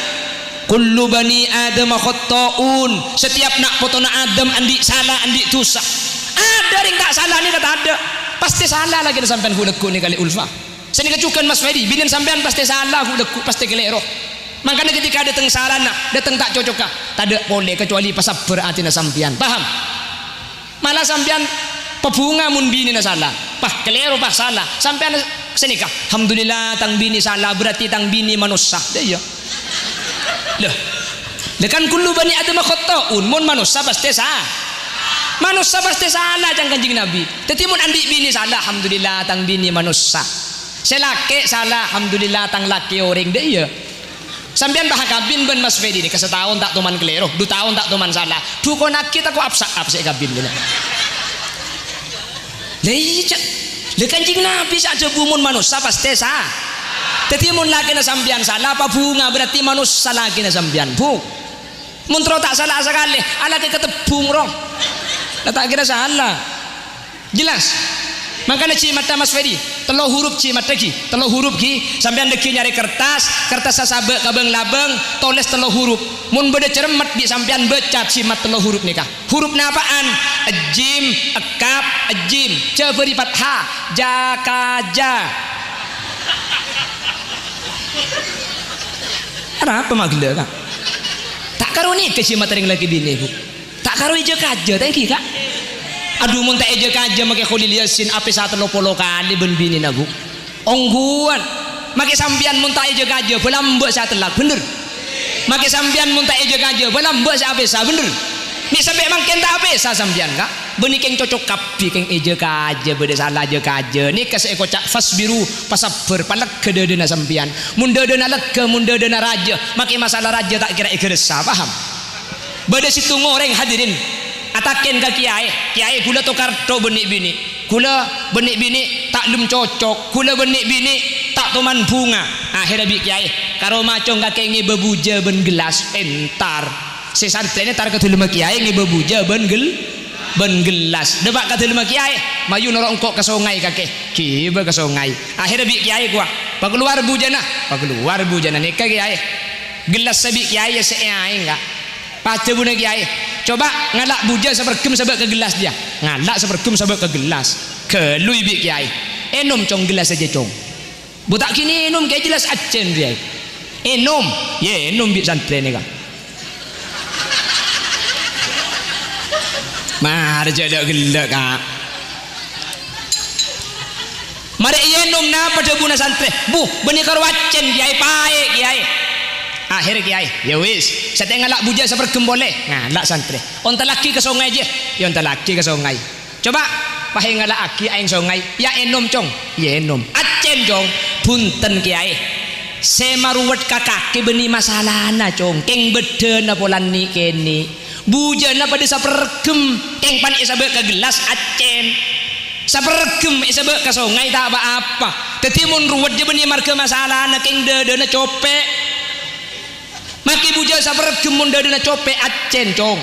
kullu bani adam khatta'un setiap nak potona adam andi salah andi dosa ada ring tak salah ni kata ada pasti salah lagi sampai hulekku ni kali Ulfa saya kecukan Mas Fedi binin sampean pasti salah hulekku pasti kelero makanya ketika datang salah nak datang tak cocok kah tak ada boleh kecuali pasal berarti na sampean paham malah sampean pebunga mun bini na salah pah kelero pah salah sampean senikah alhamdulillah tang bini salah berarti tang bini manusia dia ya lah kan kullu bani adam khatta'un mun manusia pasti salah manusia pasti salah jangan kanjing nabi tapi mun andi bini salah alhamdulillah tang bini manusia selake salah alhamdulillah tang laki orang dia sampean bah kabin ben Mas Fedi ni kesetahun tak tuman kelero 2 tahun tak tuman salah dukon kita aku apsak kabin gila le kanjing nabi saja bumun manusia pasti sah tapi mun laki na sampean salah apa bunga berarti manusia laki na sampean bu mun tro tak salah sekali ala ke ketebung rong tak kira salah jelas makanya cimata Mas Fedi 3 huruf cimata ki 3 huruf ki sampean deki nyari kertas sasabe kabeng labeng tulis 3 huruf mun beda cermat di sampean baca cimat 3 huruf nikah huruf napaan jim ekap jim ce beri fathah jakaja apa magla kak tak karo ni ke cimat ring lagi bini bu tak karo ije kaja thank you kak aduh mun tak eja kaja make Khalil Yasin ape 130 kali ben bini na bu ongguan make sampean mun tak eja kaja belam mbok saya telak bener make sampean mun tak eja kaja belam mbok saya apesa bener ni sampe mangken tak apesa sampean kak beuni keng cocok kapi keng eja kaja bede salah aja kaja ni kase kocak fasbiru pasabar palek kededena sampean mun dedena lega mun dedena raja make masalah raja tak kira ikresa paham bede situ ngoreng hadirin ataken ke kiai kula tukar to benik bini kula benik bini tak lum cocok kula benik bini tak toman bunga akhirnya bi kiai karo macong kakek ngi bebuja ben gelas entar si santrene tar ke tulma kiai ngi bebuja ben gelas debak ke tulma kiai mayu norok engkok ke sungai kakek kiba ke sungai akhirnya bi kiai gua pakeluar bujana nikah kiai gelas sabi kiai seai enggak pace bune kiai coba ngalak buja sepergem sebab ke gelas dia ngalak sepergem sebab ke gelas ke lui bi kiai enom cong gelas aja cong butak kini enom kayak jelas acen dia enom ye enom bi santren ni kan Mar jodoh gelak kak. Mari yenum na pada buna santri. Bu, benih karwacen kiai pae kiai. Akhir kiai, ya wis. Setengah lak buja sepergem boleh. Nah, lak santri. Onta laki ke sungai je. Ya onta laki ke sungai. Coba pahe ngalak aki aing sungai. Ya enom cong. Ya enom. Acen cong. Punten kiai. Semaruwet kakak benih masalah na cong. Keng beden apolan ni keni. Bujana pada sapergem. Keng pan isabe ke gelas acen. Sapergem isabe ke sungai tak apa-apa. Teti mun ruwet je benih marga masalah na keng dedena copek. Maki buja sapergem mun dedena copek acen cong.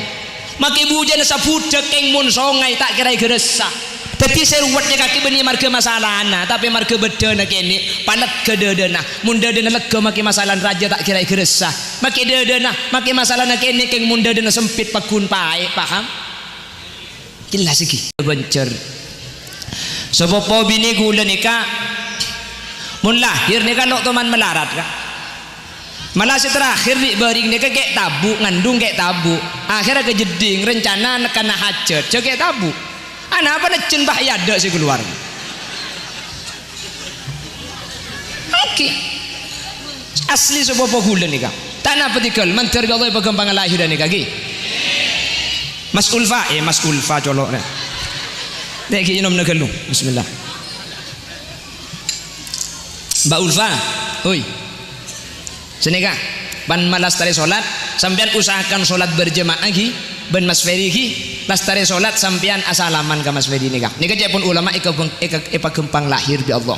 Maki buja na sabudak keng mun sungai tak kira geresa. Teti seruwetnya kaki benih marga masalah na tapi marga bedena kene palet ke dedena. Mun dedena lega maki masalah raja tak kira geresa. Maki dedena maki masalah na kene keng mun dedena sempit pakun pae paham? Jelas iki bencer. Sopo bini gula nikah mun lahir nikah nok teman melarat kah? Malah terakhir di baring nikah kayak tabu ngandung kayak tabu. Akhirnya kejeding rencana nekana hajat je kayak tabu. Ana apa necen bah yada si keluar. Oke. Asli sopo gula nikah. Tanah petikal mantar Allah perkembangan lahir dan nikah gi. Mas Ulfa colok nih. Nek ki nom negelu. Bismillah. Mbak Ulfa, oi. Senika ban malas tari salat, sampean usahakan salat berjemaah gi, ben Mas Ferry gi, lastari salat sampean asalaman ka Mas Ferry nika. Nika pun ulama eka gempang lahir bi Allah.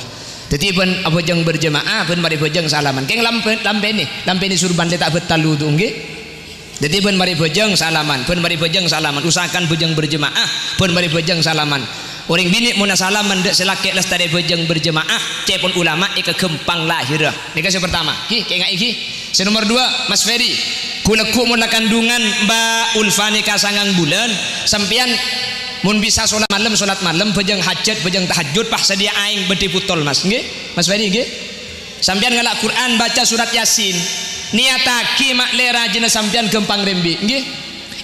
Dadi ben abojeng berjemaah, ben mari bojeng salaman. Keng lampeni surban letak betalu tu nggih. Jadi ben mari bojeng salaman, ben mari bojeng salaman. Usahakan bojeng berjemaah, ben mari bojeng salaman. Orang bini mun salaman dek selake lestari bojeng berjemaah, cepon ulama ika gempang lahir. Nika yang pertama. Ki kengak iki. Nomor 2 Mas Ferry. Kuleku mun kandungan Mbak Ulfa nika 9 bulan, sampean mun bisa salat malam bojeng hajat, bojeng tahajud pah sedia aing bedi putol Mas. Nggih? Mas Ferry nggih? Sampean ngalak Quran baca surat Yasin. Niataki mak le rajina sampean gempang rembi nggih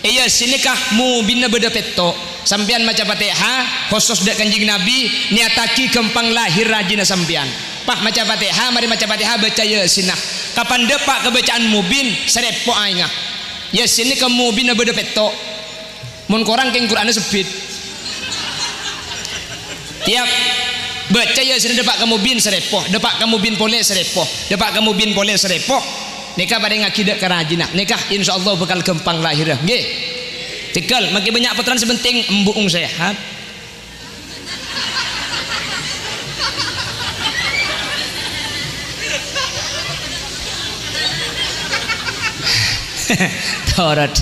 iya sinikah mu bina beda peto sampean maca Fatihah khusus dak Kanjeng Nabi niataki gempang lahir rajina sampean pah maca Fatihah mari maca Fatihah baca Yasinah kapan depak kebacaan mubin serepo aingah Yasin ni kamu bina beda peto mun korang keng Quran sebit tiap baca Yasin depak kamu bin serepo depak kamu bin pole serepo depak kamu bin pole serepo nikah pada ngakidak kerajinah nikah insyaallah bakal gempang lahir nggih tegal makin banyak puteran sebenting embung sehat torot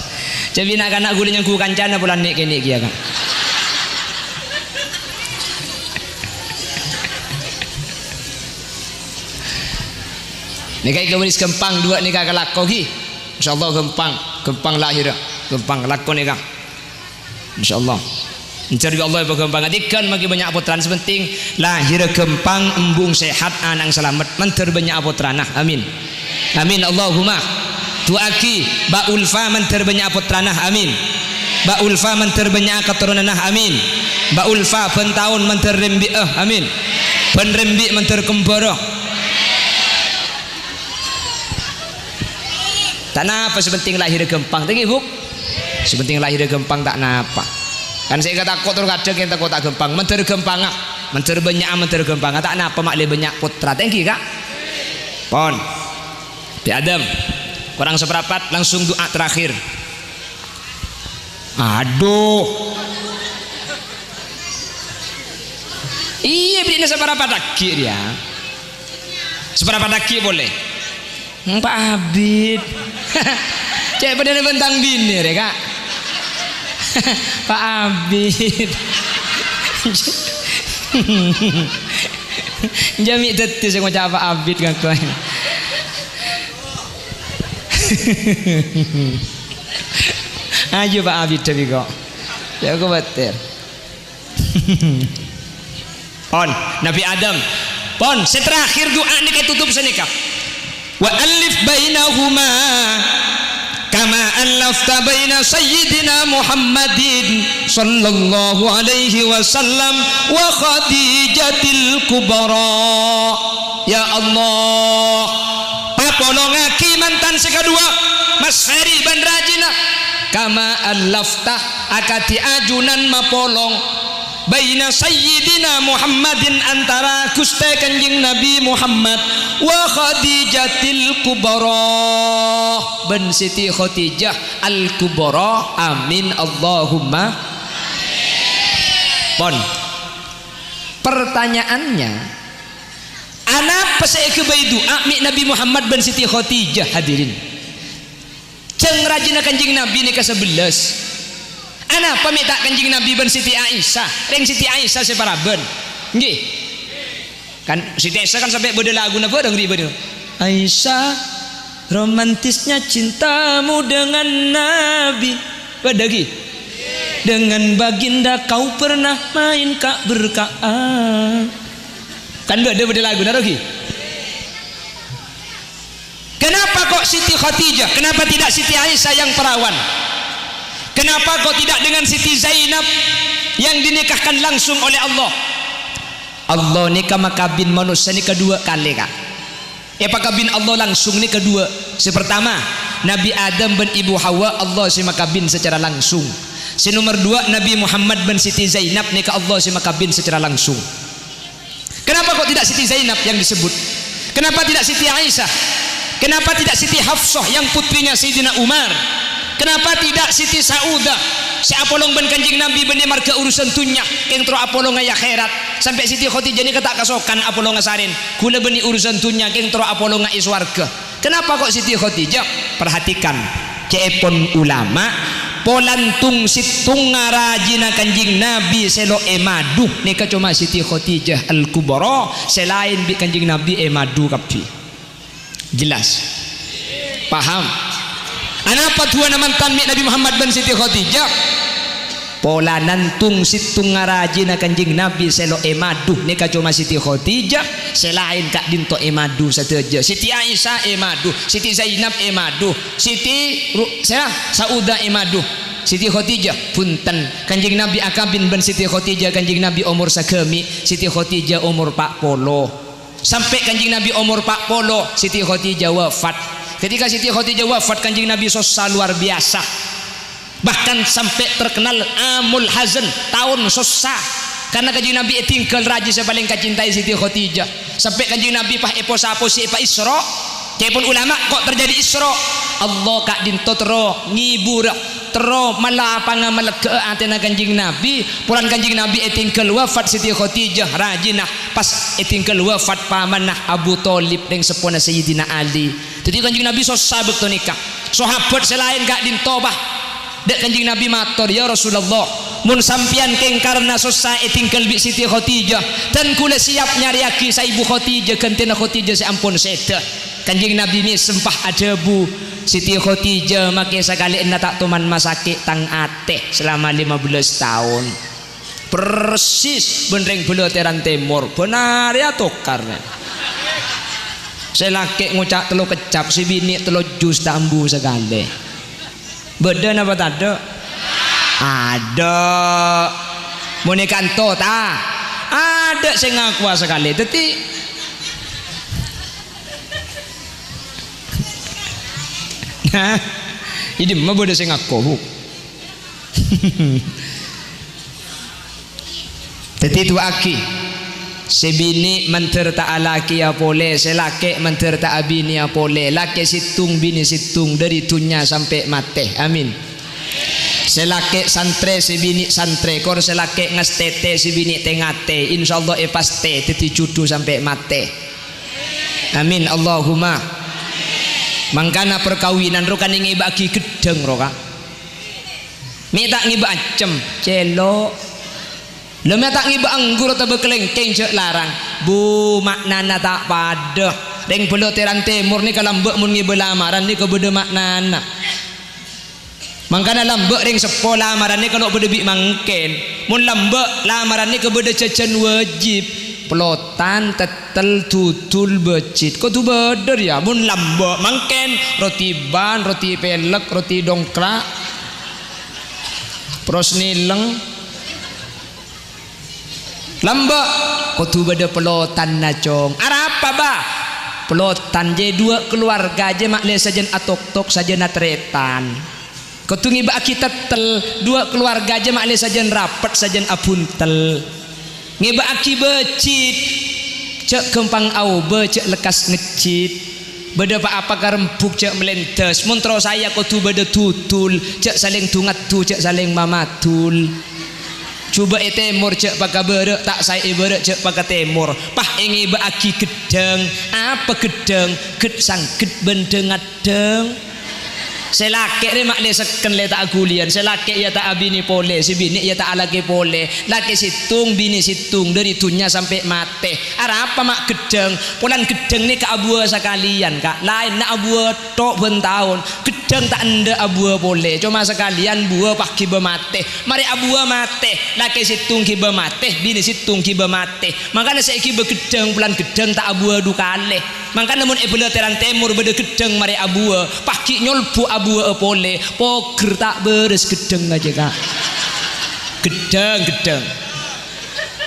jadi nak anak gula yang ku kancana bulan nek kene iki ya kan nikah gaweris gempang 2 nikah kelako gi insyaallah gempang lahir gempang lakon nikah insyaallah mencari Allah bergempang adikan makin banyak putran sepenting lahir gempang embung sehat anang selamat menter banyak putranah amin amin Allahumma tuaki Mbak Ulfa menter banyak putranah amin Mbak Ulfa menter banyak keturunanah amin Mbak Ulfa pen tahun menter rembi amin pen rembi menter kemboroh tak napa sepenting lahir gempang tadi buk sepenting lahir gempang tak napa kan saya kata kotor kadang kita kota gempang menter gempang menter banyak menter gempang tak napa mak le banyak putra thank you kak pon di Adam kurang seperempat langsung doa terakhir aduh iya belinya seberapa daki dia seberapa daki boleh Pak Abid cek pada bentang bini ya kak Pak Abid jami tetis yang macam Pak Abid kan kau ayo Pak Abid tapi kok ya aku bater pon Nabi Adam pon seterakhir doa ini kayak tutup senikah wa alif bainahuma kama allafta baina sayyidina Muhammadin sallallahu alaihi wasallam wa Khadijatil kubra. Ya Allah, papolongaki mantan sekadua Mas Ferry Bandrajina kama allafta akati ajunan mapolong baina sayyidina Muhammadin antara Gusti Kanjeng Nabi Muhammad wa Khadijatil kubra ben Siti Khadijah al kubra. Amin Allahumma. Pon pertanyaannya, anak pasai ke bayi doa mi Nabi Muhammad ben Siti Khadijah. Hadirin ceng rajina Kanjeng Nabi ni ke-11. Anak pamita Kanjeng Nabi ben Siti Aisyah. Reng Siti Aisyah separaben. Nggih. Kan Siti Aisyah kan sampai beda lagu napa dong ribu Aisyah, romantisnya cintamu dengan Nabi. Pada lagi. Dengan baginda kau pernah main kak berkaan. Kan beda lagu napa lagi? Kenapa kok Siti Khadijah? Kenapa tidak Siti Aisyah yang perawan? Kenapa kok tidak dengan Siti Zainab yang dinikahkan langsung oleh Allah? Allah nikah makabin manusia ni kedua kali kak. Pakabin Allah langsung ni kedua. Sepertama Nabi Adam ben Ibu Hawa Allah si makabin secara langsung. Si nomor dua Nabi Muhammad ben Siti Zainab nikah Allah si makabin secara langsung. Kenapa kok tidak Siti Zainab yang disebut? Kenapa tidak Siti Aisyah? Kenapa tidak Siti Hafsah yang putrinya Sayyidina Umar? Kenapa tidak Siti Saudah? Si apolong ben Kanjeng Nabi ben marga urusan tunya yang tro apolong ngaya akhirat. Sampai Siti Khadijah ni kata kasokan apolong ngasarin. Kula beni urusan tunya yang tro apolong ngais warga. Kenapa kok Siti Khadijah? Perhatikan ceepon ulama polantung situng ngarajina Kanjeng Nabi selo emadu nika cuma Siti Khadijah al kubra selain bi Kanjeng Nabi emadu kapi. Jelas paham anapa tuan mantan Nabi Muhammad ben Siti Khadijah pola nantung situng ngarajina Kanjeng Nabi selo emadu nika cuma Siti Khadijah selain kak dinto emadu sateja. Siti Aisyah emadu, Siti Zainab emadu, Siti Saudah emadu, Siti Khadijah punten Kanjeng Nabi akabin ben Siti Khadijah Kanjeng Nabi umur sagemi, Siti Khadijah umur 40. Sampai Kanjeng Nabi umur 40 Siti Khadijah wafat. Ketika Siti Khadijah wafat Kanjeng Nabi sosa luar biasa. Bahkan sampai terkenal Amul Hazan tahun sosa. Karena Kanjeng Nabi tinggal raja yang paling kacintai Siti Khadijah. Sampai Kanjeng Nabi pah eposa-posi pa Isra. Cepun ulama kok terjadi Isra? Allah kak dinto tero ngibur tero malah pangamelega atena Kanjeng Nabi. Puran Kanjeng Nabi tinggal wafat Siti Khadijah rajinah pas tinggal wafat pamanah Abu Thalib dengan sepona Sayyidina Ali. Jadi Kanjeng Nabi sosa bekto nikah. Sahabat selain kak dinto bah dek Kanjeng Nabi matur ya Rasulullah mun sampian keng karena sosa tinggal bi Siti Khadijah dan kula siap nyariaki sa Ibu Khadijah gantena Khadijah sampun seda. Kanjeng Nabi ini sempah adabu Siti Khadijah make sekali ena tak tuman masake tang ateh selama 15 tahun persis benreng beloteran timur benar ya tokar selake ngucak telo kecap si bini telo jus tambu sekali beda apa tak ada muni kanto ta ada sing ngaku sekali dadi nah ini mah bodoh sing ngaku dadi tu aki sebini menterta alaki ya pole selake menterta abini ya pole laki situng bini situng dari tunya sampai mate amin selake santre sebini santre kor selake ngastete sebini tengate insyaallah paste teti cudu sampai mate amin Allahumma. Mangkana perkawinan ro kan ngi bagi gedeng ro kak mi tak ngi bacem celo lho mi tak ngi anggur ta bekelengkeng cek larang bu maknana tak pada reng beloteran timur ni kalambek mun ngi belamaran ni kebede maknana mangkana lambek ring sepo lamaran ni kalau bede bi mangken mun lambek lamaran ni kebede cecen wajib pelotan tetel tutul becit kok tu beder ya mun lambak mangken roti ban roti pelek roti dongkrak pros nileng lambak kok tu beda pelotan nacong arapa ba pelotan je dua keluarga je makle sajen atok-tok sajen atretan kau tu ngiba kita tel dua keluarga aja makle sajen rapat sajen apuntel ngiba aki becit cek kempang au becek lekas ngecit beda apa karempuk cek melentes montro saya kau tu beda tutul cek saling tungat tu cek saling mamatul coba temur cek pakai berek tak saya berek cek pakai temur pah ngiba aki gedeng apa gedeng ged sangket bendeng adeng selake ni makle seken le tak agulian selake ya tak abini pole si bini ya tak alake pole laki situng bini situng dari tunya sampai mate apa mak gedeng polan gedeng ni ke abua sekalian kak lain nak abua tok bentahun gedeng tak anda abua pole cuma sekalian bua pak kiba mate mari abua mate laki situng kiba mate bini situng kiba mate makanya saya kiba gedeng polan gedeng tak abua dukale makanya namun ebela terang temur beda gedeng mari abua paki nyolpu abua pole poker tak beres gedeng aja kak gedeng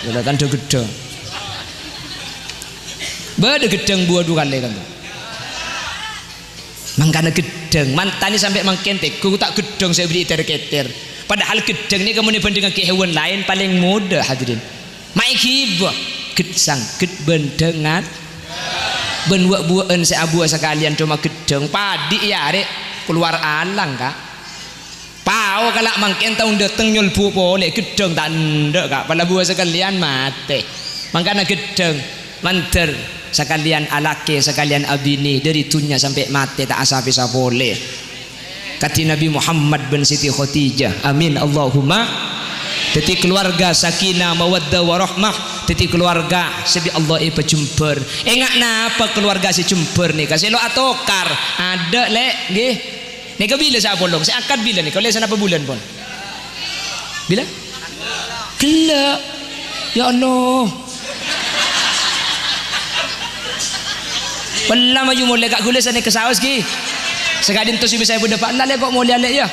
udah kan do gedeng beda gedeng buah dua kali kan makanya gedeng mantani sampai mangkentek ku tak gedeng saya beri keter padahal gedeng ni kamu dibandingkan ke hewan lain paling mudah hadirin maikib gedsang ged bendengan benbuak-buaan saya abua sekalian cuma gedeng padi ya rek keluar alang kak pau kalau mangken tahun dateng nyolbu boleh gedeng tak ndak kak pada buah sekalian mate makanya gedeng manter sekalian alake sekalian abini dari tunya sampai mate tak asapi boleh kata Nabi Muhammad bin Siti Khadijah amin Allahumma teti keluarga sakinah mawaddah warahmah teti keluarga sebi Allah pejumper enggak napa keluarga si jumper nih kasih lo atokar ada lek nggih nika bila saya bolong saya akad bila nih kalau sana apa bulan pun bila gila ya Allah pala maju mulai kak gula sana ke saus ki sekadin tu si bisa ibu dapat lah kok mulia lek ya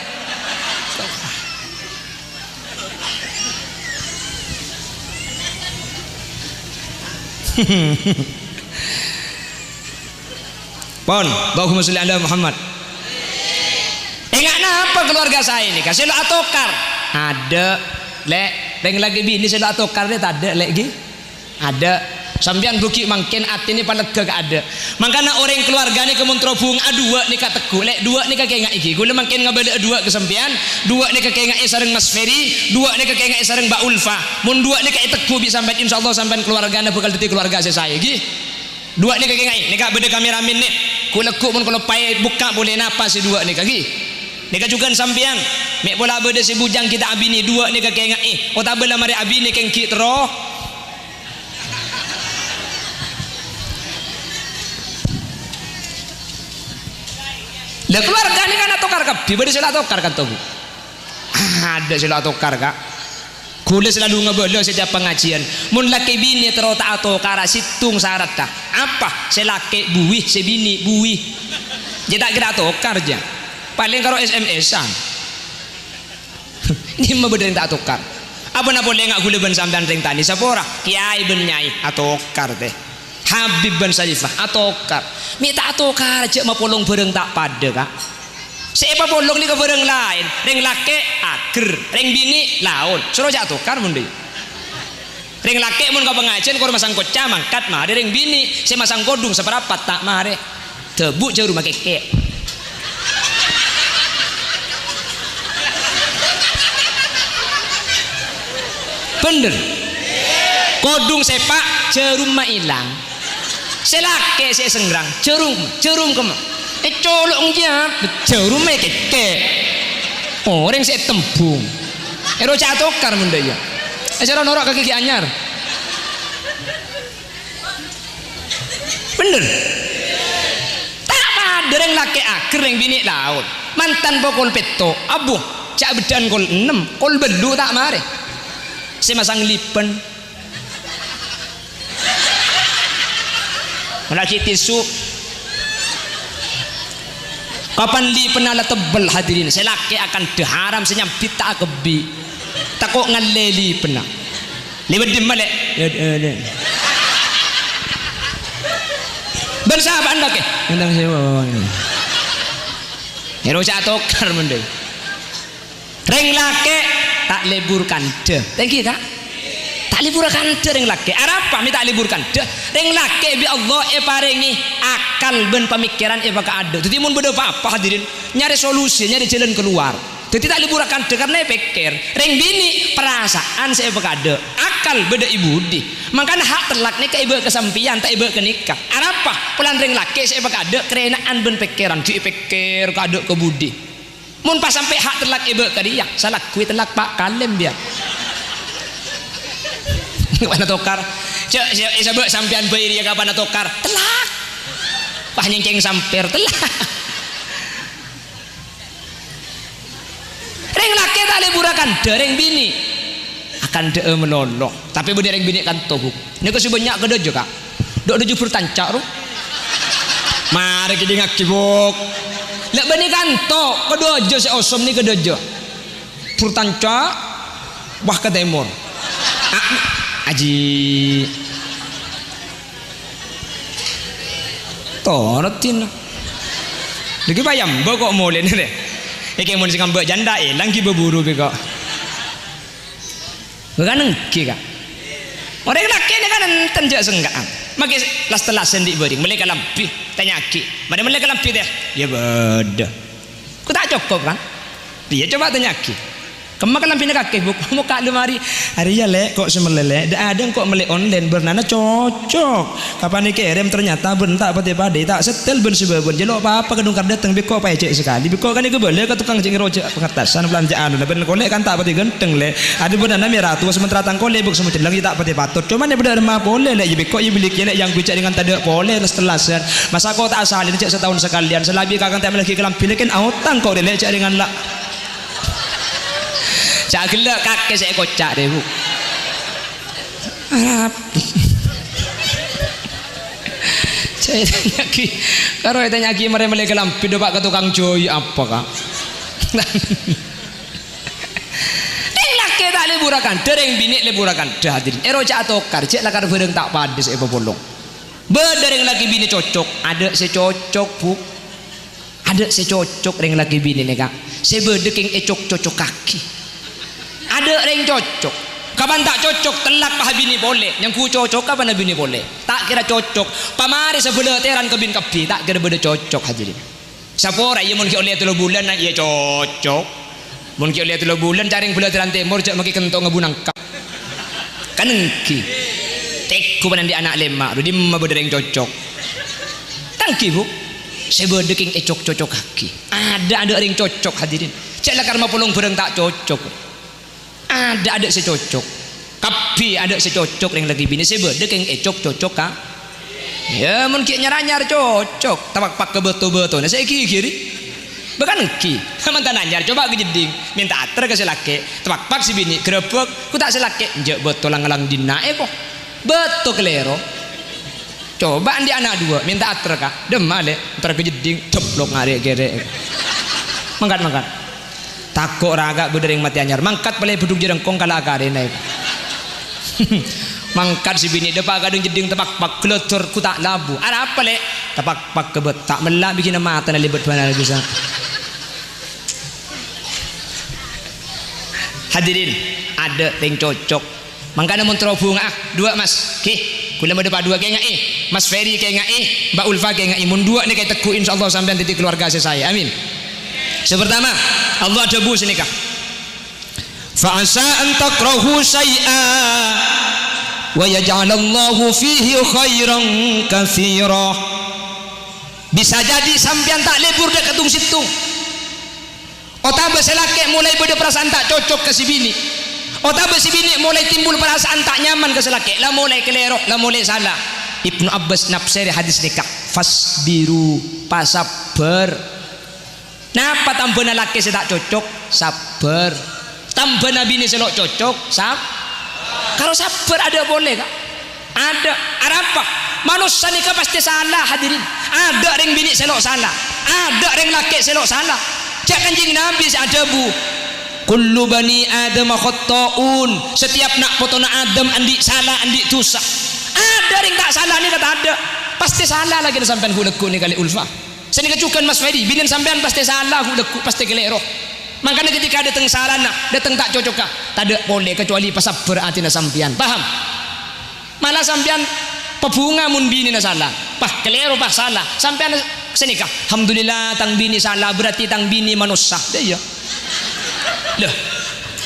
pon Allahumma sholli ala Muhammad enggak napa keluarga saya ini kasih lo atokar ada lek reng lagi bini saya lo atokar dia tak ada lagi ada sambian buki mangken ati ini palega gak ada makanya orang keluarga ini kementrobung dua nih kata teguh lek dua nih kakek enggak iki gula mangken ngabalik dua kesempian dua nih kakek enggak sareng Mas Ferry dua nih kakek enggak sareng Mbak Ulfa mun dua nih kakek teguh bisa sampai insyaallah sampai keluarganya bakal dadi keluarga saya iki dua nih kakek enggak nih kak beda kameramen nih kulekuk mun kalau pai buka boleh napa si dua nih kaki nih juga sampean mek bola beda si bujang kita abini dua nih kakek enggak oh tak bela mari abini kengki tero lah keluarga ini kan atokar kabeh bade sila atokar kan tobu ada sila atokar kak kula selalu ngebelo setiap pengajian mun laki bini terus tak atokar situng syarat dah apa selaki buih sebini buih dia tak kira atokar aja paling karo SMS-an ini mah beda yang tak atokar apa nak boleh ngak gula ben sampean ring tani sapora kiai ben nyai atokar teh Habib bin Salifah atokar minta atokar aja mau polong bareng tak pada kak siapa polong ni ke bareng lain ring laki ager ring bini laun suruh aja atokar mundi ring laki mun kau pengajian kau masang kocah mangkat mah ring bini saya masang kodung seperapat tak mare tebuk jauh rumah keke bener kodung sepak jerumah hilang selake saya senggrang cerum kemana colok njap cerum keke orang saya tembung ero catokar munda ya cara norak kaki anyar bener tak ada yang laki akhir yang bini laut mantan pokol peto abuh cak bedan kol 6 kol belu tak mare saya masang lipen Laki tisu kapan li penala tebel hadirin selaki akan deharam senyampit tak kebi takut ngaleli pena liwat di malek bersahabat anda ke tentang sewa hero catokar mending reng laki tak liburkan deh thank you kak tak liburkan deh reng laki apa minta liburkan deh reng laki bi Allah paringi akal ben pemikiran baka ada jadi mun beda apa hadirin nyari solusi nyari jalan keluar jadi tak liburkan deh karena pikir reng bini perasaan saya baka ada akal beda ibu di makanya hak telak nikah ibu kesampian tak ibu ke nikah apa pulang reng laki saya baka ada kerenaan ben pikiran dipikir kado ke budi mun pas sampai hak telak ibu ke dia salah kui telak pak kalem biar mana tokar sebab sampean bayi dia kapan tokar telak wah nyengceng samper telak reng laki tak liburakan dereng bini akan de melolong tapi berdereng bini kan tohuk ini kasih banyak kedojo kak dojo bertancak ru mari kita ngakibuk lek bani kanto kedojo si osom ni kedojo bertancak wah ke timur aji torotin lagi bayam kok mulai nih deh iki mun sing mbok janda elang ki berburu ki kok bukan engki kak orang laki ni kan enten jak senggaan maki las telas sendik bering mereka lampi tanya ki mana mereka lampi deh ya beda ku tak cukup kan dia coba tanya ki kemakan lampi kaki buka muka lemari hari ya lek kok semelelek ada kok melek online bernana cocok kapan dikirim ternyata bentak pati-pati tak setel ben sebabun jelok apa-apa kedungkar datang beko pecek sekali beko kan iku boleh ke tukang cing rojak pengertasan belanjaan ben kolek kan tak pati genteng lek ada benana merah tua sementara tang kolek buk semut lang tak pati patut cuman ya bener mah boleh lek beko ya beli lek yang bicak dengan tanda boleh setelasan masa kau tak asalin cek setahun sekalian selabi kakang tak lagi kelam pilih kan autang kau lek cek dengan lah cak gelak kakek saya kocak deh bu saya tanya ki kalau tanya ki mereka lampi dopak ke tukang joy apa kak laki tak liburakan dereng bini liburakan dah hadirin ero cak tokar cek lakar bereng tak pada saya bolong berdereng laki bini cocok ada secocok bu ada secocok reng laki bini nih kak saya berdeking cocok kaki ada yang cocok kapan tak cocok telak pah bini boleh yang ku cocok kapan bini boleh tak kira cocok pamari sebelah teran kebin kepi tak kira beda cocok hadirin sapora ia mungkin oleh 3 bulan nak ia cocok mungkin oleh 3 bulan caring belah teran timur cak maki kentong ngebunang kap kan engki teku panan di anak lemak di mah beda yang cocok tangki bu sebedeking cocok kaki ada yang cocok hadirin cak lakar mah polong bereng tak cocok ada secocok kapi ada secocok yang lagi bini sebut dekeng cocok kak ya mungkin nyar cocok tapak pak ke betul nah saya kiri bukan ki mantan anyar coba ke jeding minta ater ke selake tapak pak si bini gerebek ku tak selake njek betul lang dina kok betul kelero coba andi anak 2 minta ater kak demale ntar ke jeding ceplok ngare gere mangkat takut raga berdering mati anyar mangkat pelai beduk jerengkong kala akarena mangkat si bini depak gadung jeding tepak pak kletor ku tak labu ada apa lek tepak pak kebet tak melak bikin mata na libet mana lagi sa hadirin ada yang cocok mangkana mun terhubung 2 mas ki kula made pa 2 kayak mas Ferry kayak mbak Ulfa kayak mun 2 ni kayak teku insyaallah sampean titik keluarga saya amin sepertama Allah debu senikah fa'asa an takrahu syai'a wa yaj'alallahu fihi khairan katsira bisa jadi sampean tak libur dek ketung situng otabe selake mulai beda perasaan tak cocok ke si bini otabe si bini mulai timbul perasaan tak nyaman ke selake lah mulai kelerok lah mulai salah Ibnu Abbas nafsiri hadis nikah fasbiru pasabar napa tambah laki saya tak cocok sabar tambah nabi ini selok cocok kalau sabar ada boleh kak ada apa manusia nikah pasti salah hadirin. Ada ring bini selok salah, ada ring laki selok salah. Cak Kanjeng Nabi ada bu, kullu bani adam khata'un, setiap nak potona Adam andi salah andi dosa. Ada ring tak salah ni kata ada, pasti salah lagi sampean hulekku ni kali ulfa. Seni kecukan Mas Fedi, binin sampean pasti salah hulekku pasti kelero. Makanya ketika datang salah nak, datang tak cocok kah? Tak ada boleh kecuali pasal berarti na sampean. Paham? Malah sampean pebunga mun bini na salah. Pah kelero pah salah. Sampean seni kah? Alhamdulillah tang bini salah berarti tang bini manusia. Dia ya. Loh.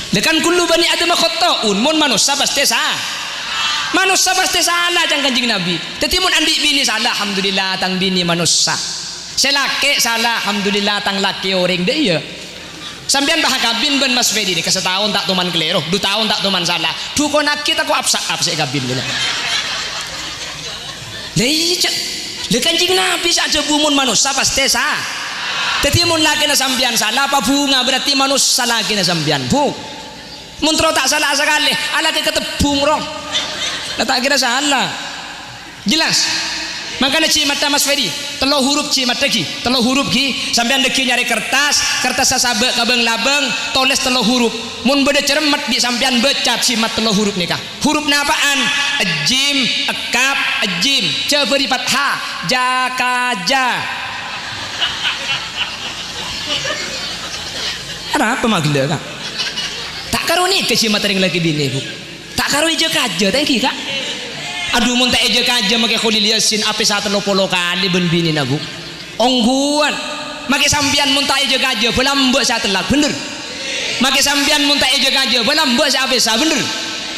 Dekan kullu bani adam khata'un, mun manusia pasti salah. Manusia pasti salah jang Kanjeng Nabi. Dadi mun andi bini salah, alhamdulillah tang bini manusia. Selake salah, alhamdulillah tang laki orang dia ya. Sampean bah kabin ben Mas Fedi ni kesetahun tak tuman kelero, 2 tahun tak tuman salah. Du kon kita kok apsak kabin gila. Lah iya, le Kanjeng Nabi ada bumun manusia pasti salah. Dadi mun laki na sampean salah apa bunga berarti manusia laki na sampean. Bu. Mun tro tak salah sekali, alake ketebung rong. Lah tak kira salah. Jelas. Makanya cimata Mas Fedi, telo huruf cimata ki, telo huruf ki, sampean deki nyari kertas sasabe kabeng labeng, tulis telo huruf. Mun beda cermet di sampean baca cimat telo huruf nikah. Huruf apaan? Ajim, ekap, ajim, ca beri fathah, jakaja. Apa magla kak? Tak karuni ke cimat ring lagi bini bu. Tak karuni jakaja, thank you kak. Aduh mun tak eja kaja make Khalil Yasin ape 130 kali ben bini nagu. Ongguan. Make sampean mun tak eja kaja belam mbok sa telak bener. Make sampean mun tak eja kaja belam mbok sa ape sa bener.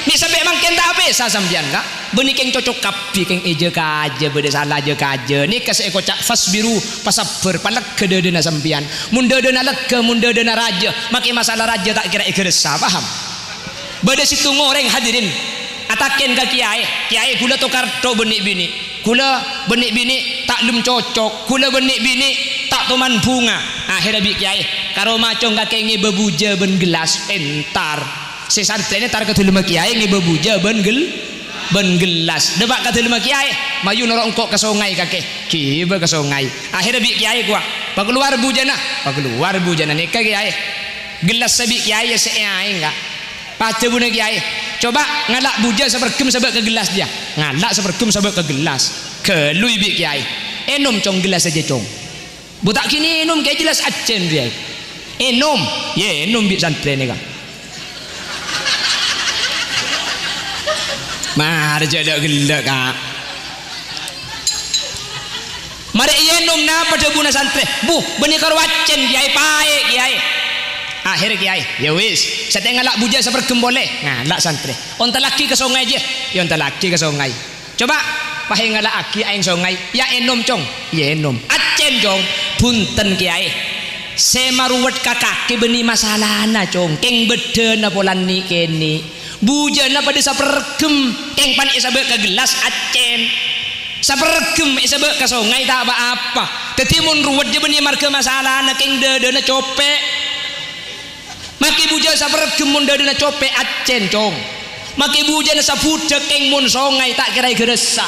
Ni sampe mangken tak ape sa sampean kak. Beuni keng cocok kapi keng eja kaja bede salah eja kaja. Ni kas eko cak fasbiru pasaber palak kededena sampean. Mun dedena lega mun dedena raja, make masalah raja tak kira igresa, paham? Bede situ ngoreng hadirin. Ataken ke kiai kula tukar to benik bini, kula benik bini tak lum cocok, kula benik bini tak toman bunga. Akhirnya bi kiai karo macong kakek ngi bebuja ben gelas entar si santrene tar ke delema kiai ngi bebuja ben gelas debak ke delema kiai mayu noro engkok ke sungai kakek kiba ke sungai. Akhirnya bi kiai gua pak keluar bujana nikah kiai gelas sabi kiai seai enggak pace bune kiai coba ngalak buja sepergem sebab ke gelas dia ngalak sepergem sebab ke gelas kelui bi kiai enom cong gelas aja cong butak kini enom kayak jelas acen dia enom ye enom bi santren ni kan mari jadi gelak kak mari enom na pada buna santren bu benih karo acen kiai pae kiai. Akhirnya kiai ya wis saya ngalak buja sepergem boleh ngalak santri onta laki ke sungai aja ya onta laki ke sungai coba pahe ngalak aki aing sungai ya enom cong ya enom acen cong punten kiai semaruwet kakaki beni masalah na cong keng beden polan ni keni buja na pada sepergem keng pan isabe ke gelas acen sepergem isabe ke sungai tak apa teti mun ruwet je beni marga masalah na keng dedena copek maki buja sapergem mun dadana cope acen cong maki buja na sabudak keng mun songai tak kira geresa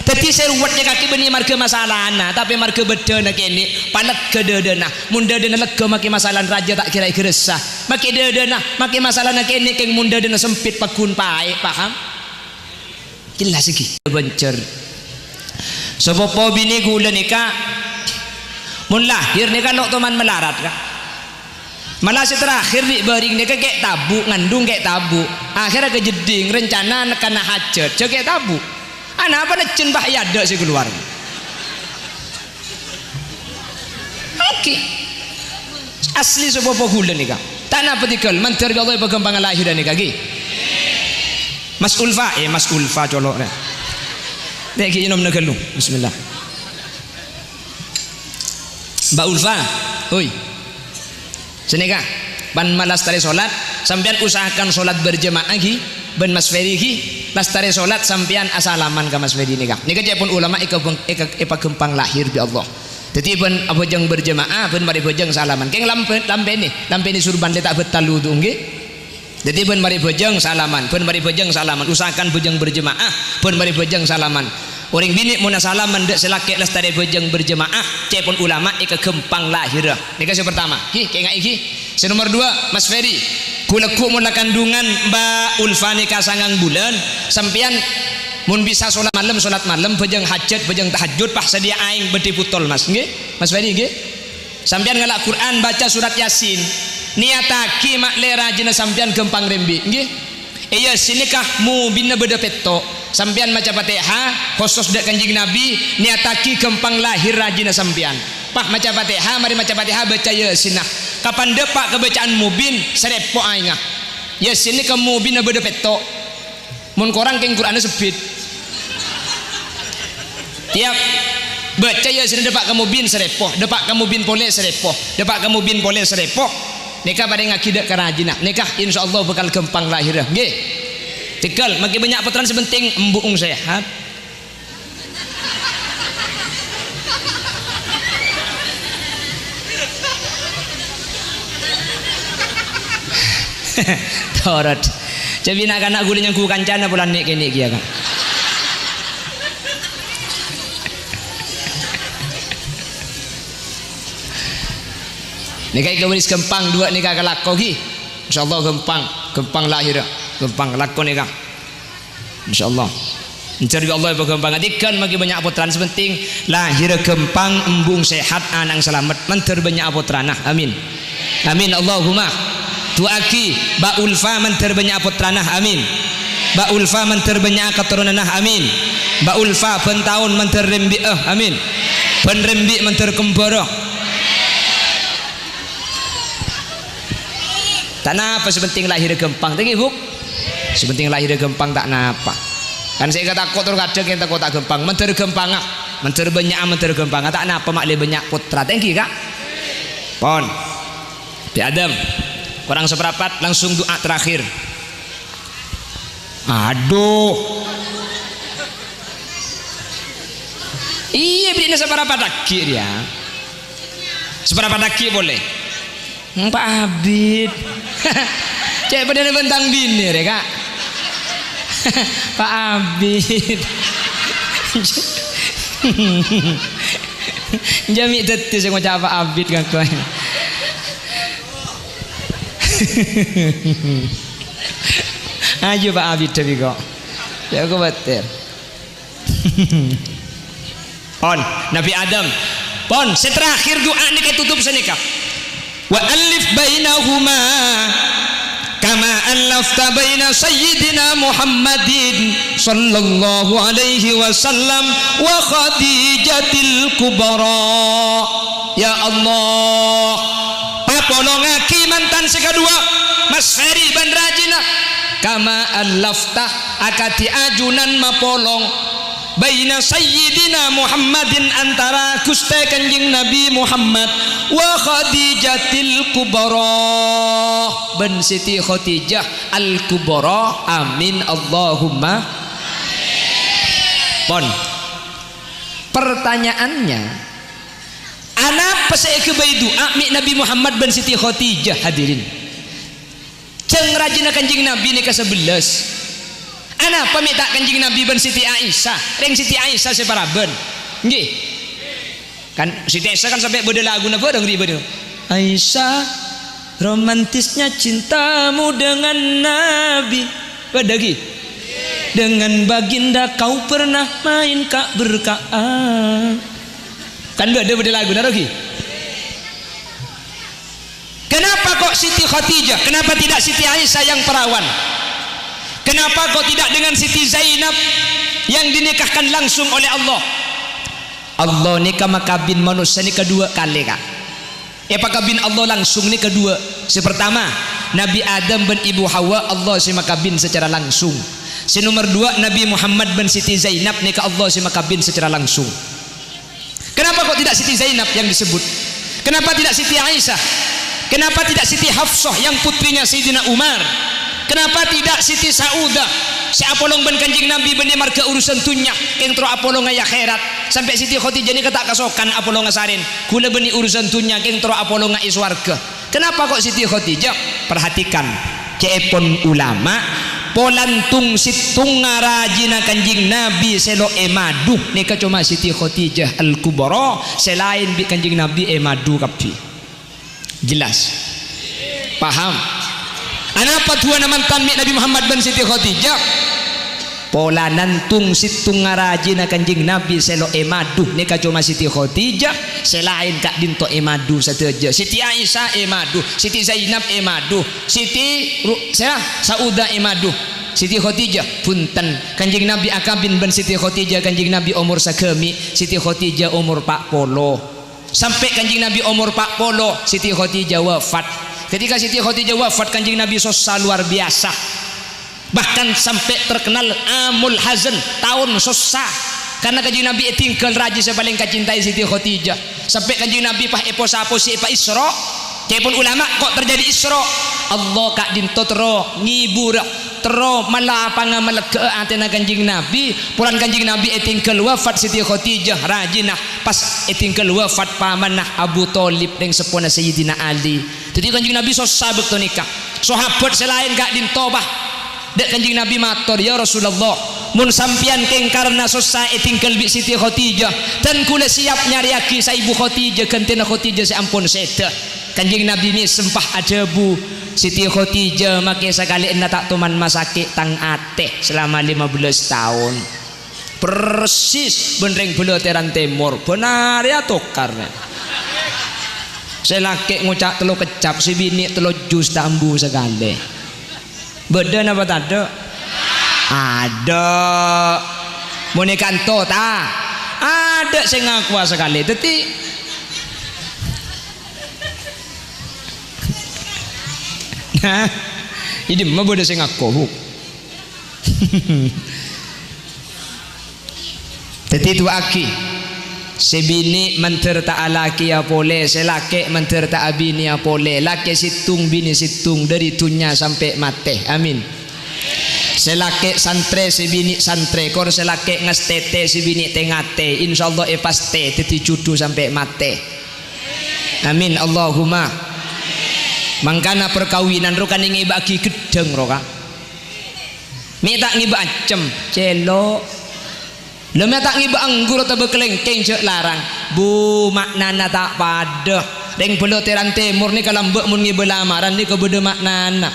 dadi seruwetnya kaki beni marga masalahna tapi marga bedana kene panet ke dadana mun dadana lega maki masalah raja tak kira geresa maki dadana maki masalahna kene keng mun dadana sempit pakun pae paham jelas iki bencer sepopo bini gula nikah mun lahir nikah nok teman melarat kah malah terakhir di baring dia kayak tabu ngandung kayak tabu akhirnya kejeding rencana nekana hajat jadi kayak tabu anak apa necen bah yada sih keluar oke asli sebuah gula nih kak tanah petikal mantar Allah perkembangan lahir nih kaki Mas Ulfa colok nih dek kini nom negelu bismillah Mbak Ulfa oi sini kak ban malas tari solat sampean usahakan solat berjemaah gi ben Mas Ferry gi lastari solat sampean asalaman ke Mas Ferry ni kak ni kerja pun ulama ika gempang lahir bi Allah jadi ben abojeng berjemaah ben mari bojeng salaman keng lampe ni surban le tak betalu tu nggih jadi ben mari bojeng salaman usahakan bojeng berjemaah ben mari bojeng salaman orang bini mun salam mendek selaki lestari bejeng berjemaah cepon ulama ika gempang lahir. Ini kasih pertama ki kayak iki. Nomor 2 Mas Ferry kuleku mun kandungan Mbak Ulfa nikah sangang bulan sampean mun bisa sholat malam bejeng hajat bejeng tahajud pah sedia aing beti putol Mas nggih Mas Ferry nggih sampean ngalak Quran baca surat Yasin niataki mak lera jena sampean gempang rembi nggih iya sinikah mu bina beda peto sampean maca Fatihah khusus dek kanjing Nabi niataki gempang lahir rajina sampean pah maca Fatihah mari maca Fatihah baca Yasin kapan depak kebacaan mubin serepo aingah Yasin ini kamu bina beda peto mun korang keng Quran sepit tiap baca Yasin depak kamu bin serepo depak kamu bin pole serepo depak kamu bin pole serepo nikah pada ngakidak kerajina nikah insyaallah bakal gempang lahir nggih tinggal makin banyak putaran sebenting embung sehat torot jadi nak anak guling yang ku kancana bulan nik kini kia kan nikah kewaris gempang 2 nikah kelako ki insyaallah gempang lahir gempang kelako nikah insyaallah mencari Allah bergempang adikan bagi banyak putran sepenting lahir gempang embung sehat anang selamat menter banyak putran amin amin Allahumma tuaki Ba Ulfa menter banyak putran amin Ba Ulfa menter banyak keturunan amin Ba Ulfa pentahun menter rembi amin penrembi menter kembara tak napa sepenting lahir gempang tinggi buk sepenting lahir gempang tak napa kan saya kata kotor kadang kita kota gempang menter gempang menter banyak menter gempang tak napa mak le banyak putra tinggi kak pon di Adam kurang seperempat langsung doa terakhir aduh iya bina seperempat lagi dia seperempat lagi boleh Pak Abid cek pada bentang bini ya kak Pak Abid jami tetis yang ngucap Pak Abid kan kau ayo Pak Abid tapi kok ya aku bater pon Nabi Adam pon seterakhir doa ini kayak tutup senikah wa alif bainahuma kama alafta baina sayyidina Muhammadin sallallahu alaihi wasallam wa Khadijatil kubra ya Allah papolongaki mantan sekadua Mas Ferry ban rajina kama alafta akati ajunan mapolong baina sayyidina Muhammadin antara Gusti Kanjeng Nabi Muhammad wa Khadijatil kubra ben Siti Khadijah al kubra amin Allahumma pon pertanyaannya ana pasai kebai doa mi Nabi Muhammad ben Siti Khadijah hadirin ceng rajina Kanjeng Nabi ni ke-11 ana pamita Kanjeng Nabi ben Siti Aisyah reng Siti Aisyah separaben nggih kan Siti Aisyah kan sampai beda lagu napa dong di beda Aisyah romantisnya cintamu dengan Nabi beda lagi dengan baginda kau pernah main kak berkaan kan beda lagu lagi kenapa kok Siti Khadijah kenapa tidak Siti Aisyah yang perawan kenapa kok tidak dengan Siti Zainab yang dinikahkan langsung oleh Allah Allah nikah makabin manusia ini kedua kali kak kabin Allah langsung ini kedua sepertama Nabi Adam dan Ibu Hawa Allah si makabin secara langsung nomor 2 Nabi Muhammad dan Siti Zainab nikah Allah si makabin secara langsung kenapa kok tidak Siti Zainab yang disebut kenapa tidak Siti Aisyah kenapa tidak Siti Hafsah yang putrinya Sayyidina Umar kenapa tidak Siti Saudah si apolong ben Kanjeng Nabi benih marga urusan tunya yang tro apolong ayah khairat sampai Siti Khadijah ini ketak kasokan apolong asarin kula benih urusan tunya yang tro apolong ayah iswarga kenapa kok Siti Khadijah perhatikan cepon ulama polantung situng ngarajina kanjing Nabi selo emadu nika cuma Siti Khadijah Al-Kubra selain bi kanjing Nabi emadu kapi jelas paham anapa tuan mantan Nabi Muhammad dan Siti Khadijah pola nantung situng ngarajina kanjing Nabi selo emadu nika cuma Siti Khadijah selain kak dinto emadu sateja Siti Aisyah emadu Siti Zainab emadu Siti Sauda emadu Siti Khadijah punten kanjing Nabi akabin ban Siti Khadijah kanjing Nabi umur sakemi Siti Khadijah umur 40 sampai kanjing Nabi umur 40 Siti Khadijah wafat ketika Siti Khadijah wafat kanjing Nabi sosal luar biasa bahkan sampai terkenal amul hazan tahun susah karena kanjeng Nabi tinggal raja yang paling kacintai Siti Khadijah sampai kanjeng Nabi pah epo-sapo si epa Isra cepun ulama kok terjadi Isra Allah kak dinto tero ngibur tero malah panga melega atena kanjeng Nabi puran kanjeng Nabi tinggal wafat Siti Khadijah rajinah pas tinggal wafat pamanah Abu Thalib dengan sepona Sayyidina Ali jadi kanjeng Nabi susah betul nikah sahabat selain kak dinto bah dek kanjing Nabi matur ya Rasulullah mun sampian keng karena susah tinggal bi Siti Khadijah dan kula siap nyariaki sa ibu Khadijah kentina Khadijah seampun seda kanjing Nabi ni sempah adebu Siti Khadijah make sekali ena tak tuman masake tang ateh selama 15 tahun persis benreng beloteran timur benar ya tokarnya selake ngucak telo kecap si bini telo jus tambu sekali beda apa tak ada boneka to ta ada saya ngaku sekali tapi nah ini mah bodoh saya ngaku tapi itu aki sebini menterta alaki ya pole selake menterta abini ya pole laki situng bini situng dari tunya sampai mate amin selake santre sebini santre kor selake ngestete sebini tengate insyaallah paste teti cudu sampai mate amin Allahumma mangkana perkawinan roka ning bagi gedeng roka minta ngiba acem celo lemah tak ngiba anggur atau bekelengkeng cek larang bu maknana tak pada deng peloteran timur ni kalau mbak mun ngiba lamaran ni kebeda maknana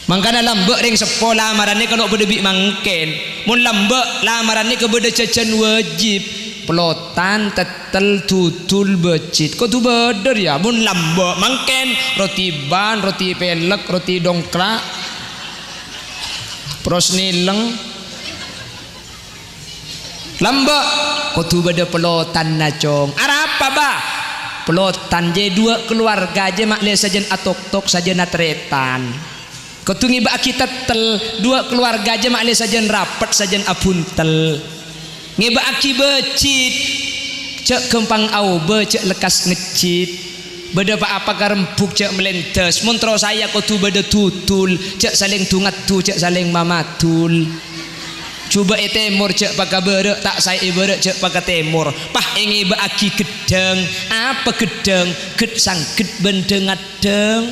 mangkana lambek deng sepo lamaran ni kalau beda bik mangken mun lambek lamaran ni kebeda cecen wajib pelotan tetel tutul becit kok tu beder ya mun lambek mangken roti ban roti pelek roti dongkrak pros nileng lambak kutu beda pelotan nacong apa bah pelotan je dua keluarga je makle sajen atok-tok sajen atretan kutu ngiba kita tel dua keluarga je makle sajen rapat sajen apuntel ngiba aki becit cek kempang aube cek lekas ngecit beda apa karempuk cek melentes montro saya kutu beda tutul cek saling tungat tu cek saling mamatul coba temur cek pakai berek tak saya berek cek pakai temur pah ingi baki gedeng apa gedeng ged sangket bendeng adeng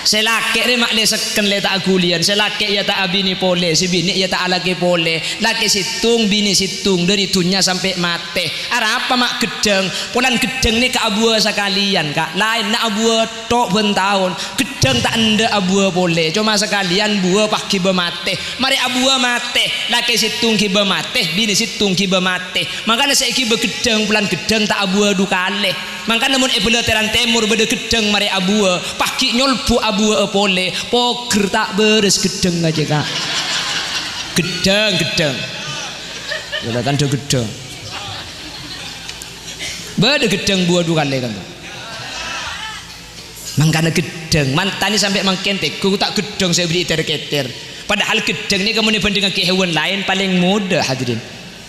selake ni mak le seken le tak agulian selake ya tak abini pole si bini ya tak alake pole laki situng bini situng dari tunya sampai mate apa mak gedeng pulan gedeng ni ke abu sekalian kak lain nak abu tok bentahun gedeng tak anda abu pole cuma sekalian buah pak kiba mate mari abu mate laki situng kiba mate bini situng kiba mate makanya saya kiba gedeng pulan gedeng tak abu dukale makanya mun ebeleteran temur beda gedeng mari abu paki nyolpu abu pole poker tak beres gedeng aja kak gedeng udah kan do gedeng beda gedeng buah dua kali kan mangkana gedeng mantani sampai mangkentek ku tak gedeng saya beri keter padahal gedeng ni kamu dibandingkan ke hewan lain paling mudah hadirin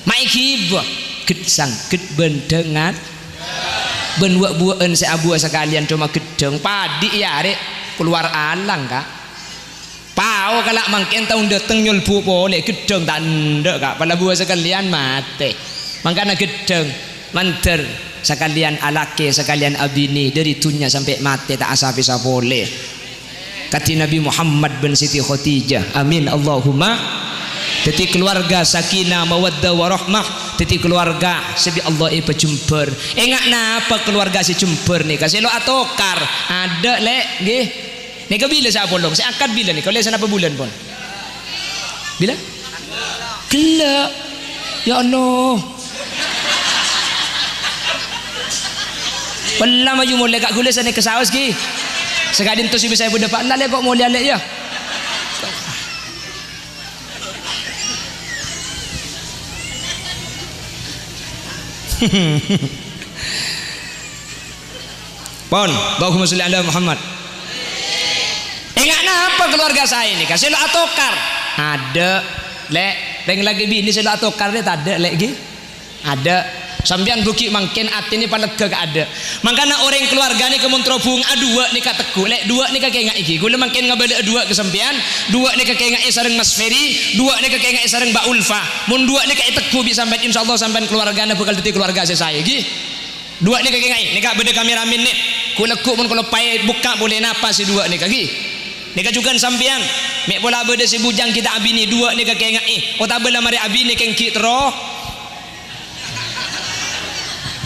maikib gedsang ged bendengat ben buah-buahan saya abu sekalian cuma gedeng padi ya rek keluar alang kak pau kalau mangken tahun dateng nyolbu boleh gedeng tak ndek kak pada buah sekalian mate mangkana gedeng manter sekalian alake sekalian abini dari tunya sampai mate tak asap bisa boleh kati Nabi Muhammad bin Siti Khadijah. Amin Allahumma. Teti keluarga sakinah mawaddah warahmah, teti keluarga sebi Allah pecumper. Engak napa keluarga si cumper ni kasih lo atokar ada lek nggih. Nika bila saya polong, saya akad bila ni? Kalau saya apa bulan pun? Bila? Kelak. Ya Allah. Pala maju mulai kat gula sana ke saus ki. Sekadin tu si bisa pun dapat lale kok mulai lek ya. Pon, Allahumma sholli ala Muhammad. Ingat apa keluarga saya ini? Kasih lo atokar. Ada, lek, peng lagi bini saya lo atokar dia tak ada lagi. Ada. Sambian buki mangkin ati ni palega ada. Makana orang keluarga ni kemontrobung dua ni kat teku, lek dua ni kakek ngak iki. Gula mangkin ngabala dua ke sambian, dua ni kakek ngak sareng Mas Ferry, dua ni kakek ngak sareng Mbak Ulfa. Mun dua ni kakek teku bisa sampai insyaallah sampean keluargana bakal dadi keluarga saya iki. Dua ni kakek ngak ni kak beda kameramen ni. Kulekuk mun kalau pai buka boleh napa si dua ni kaki. Nika juga sampean mek bola beda si bujang kita abini dua ni kakek ngak oh tabela mari abini keng kitro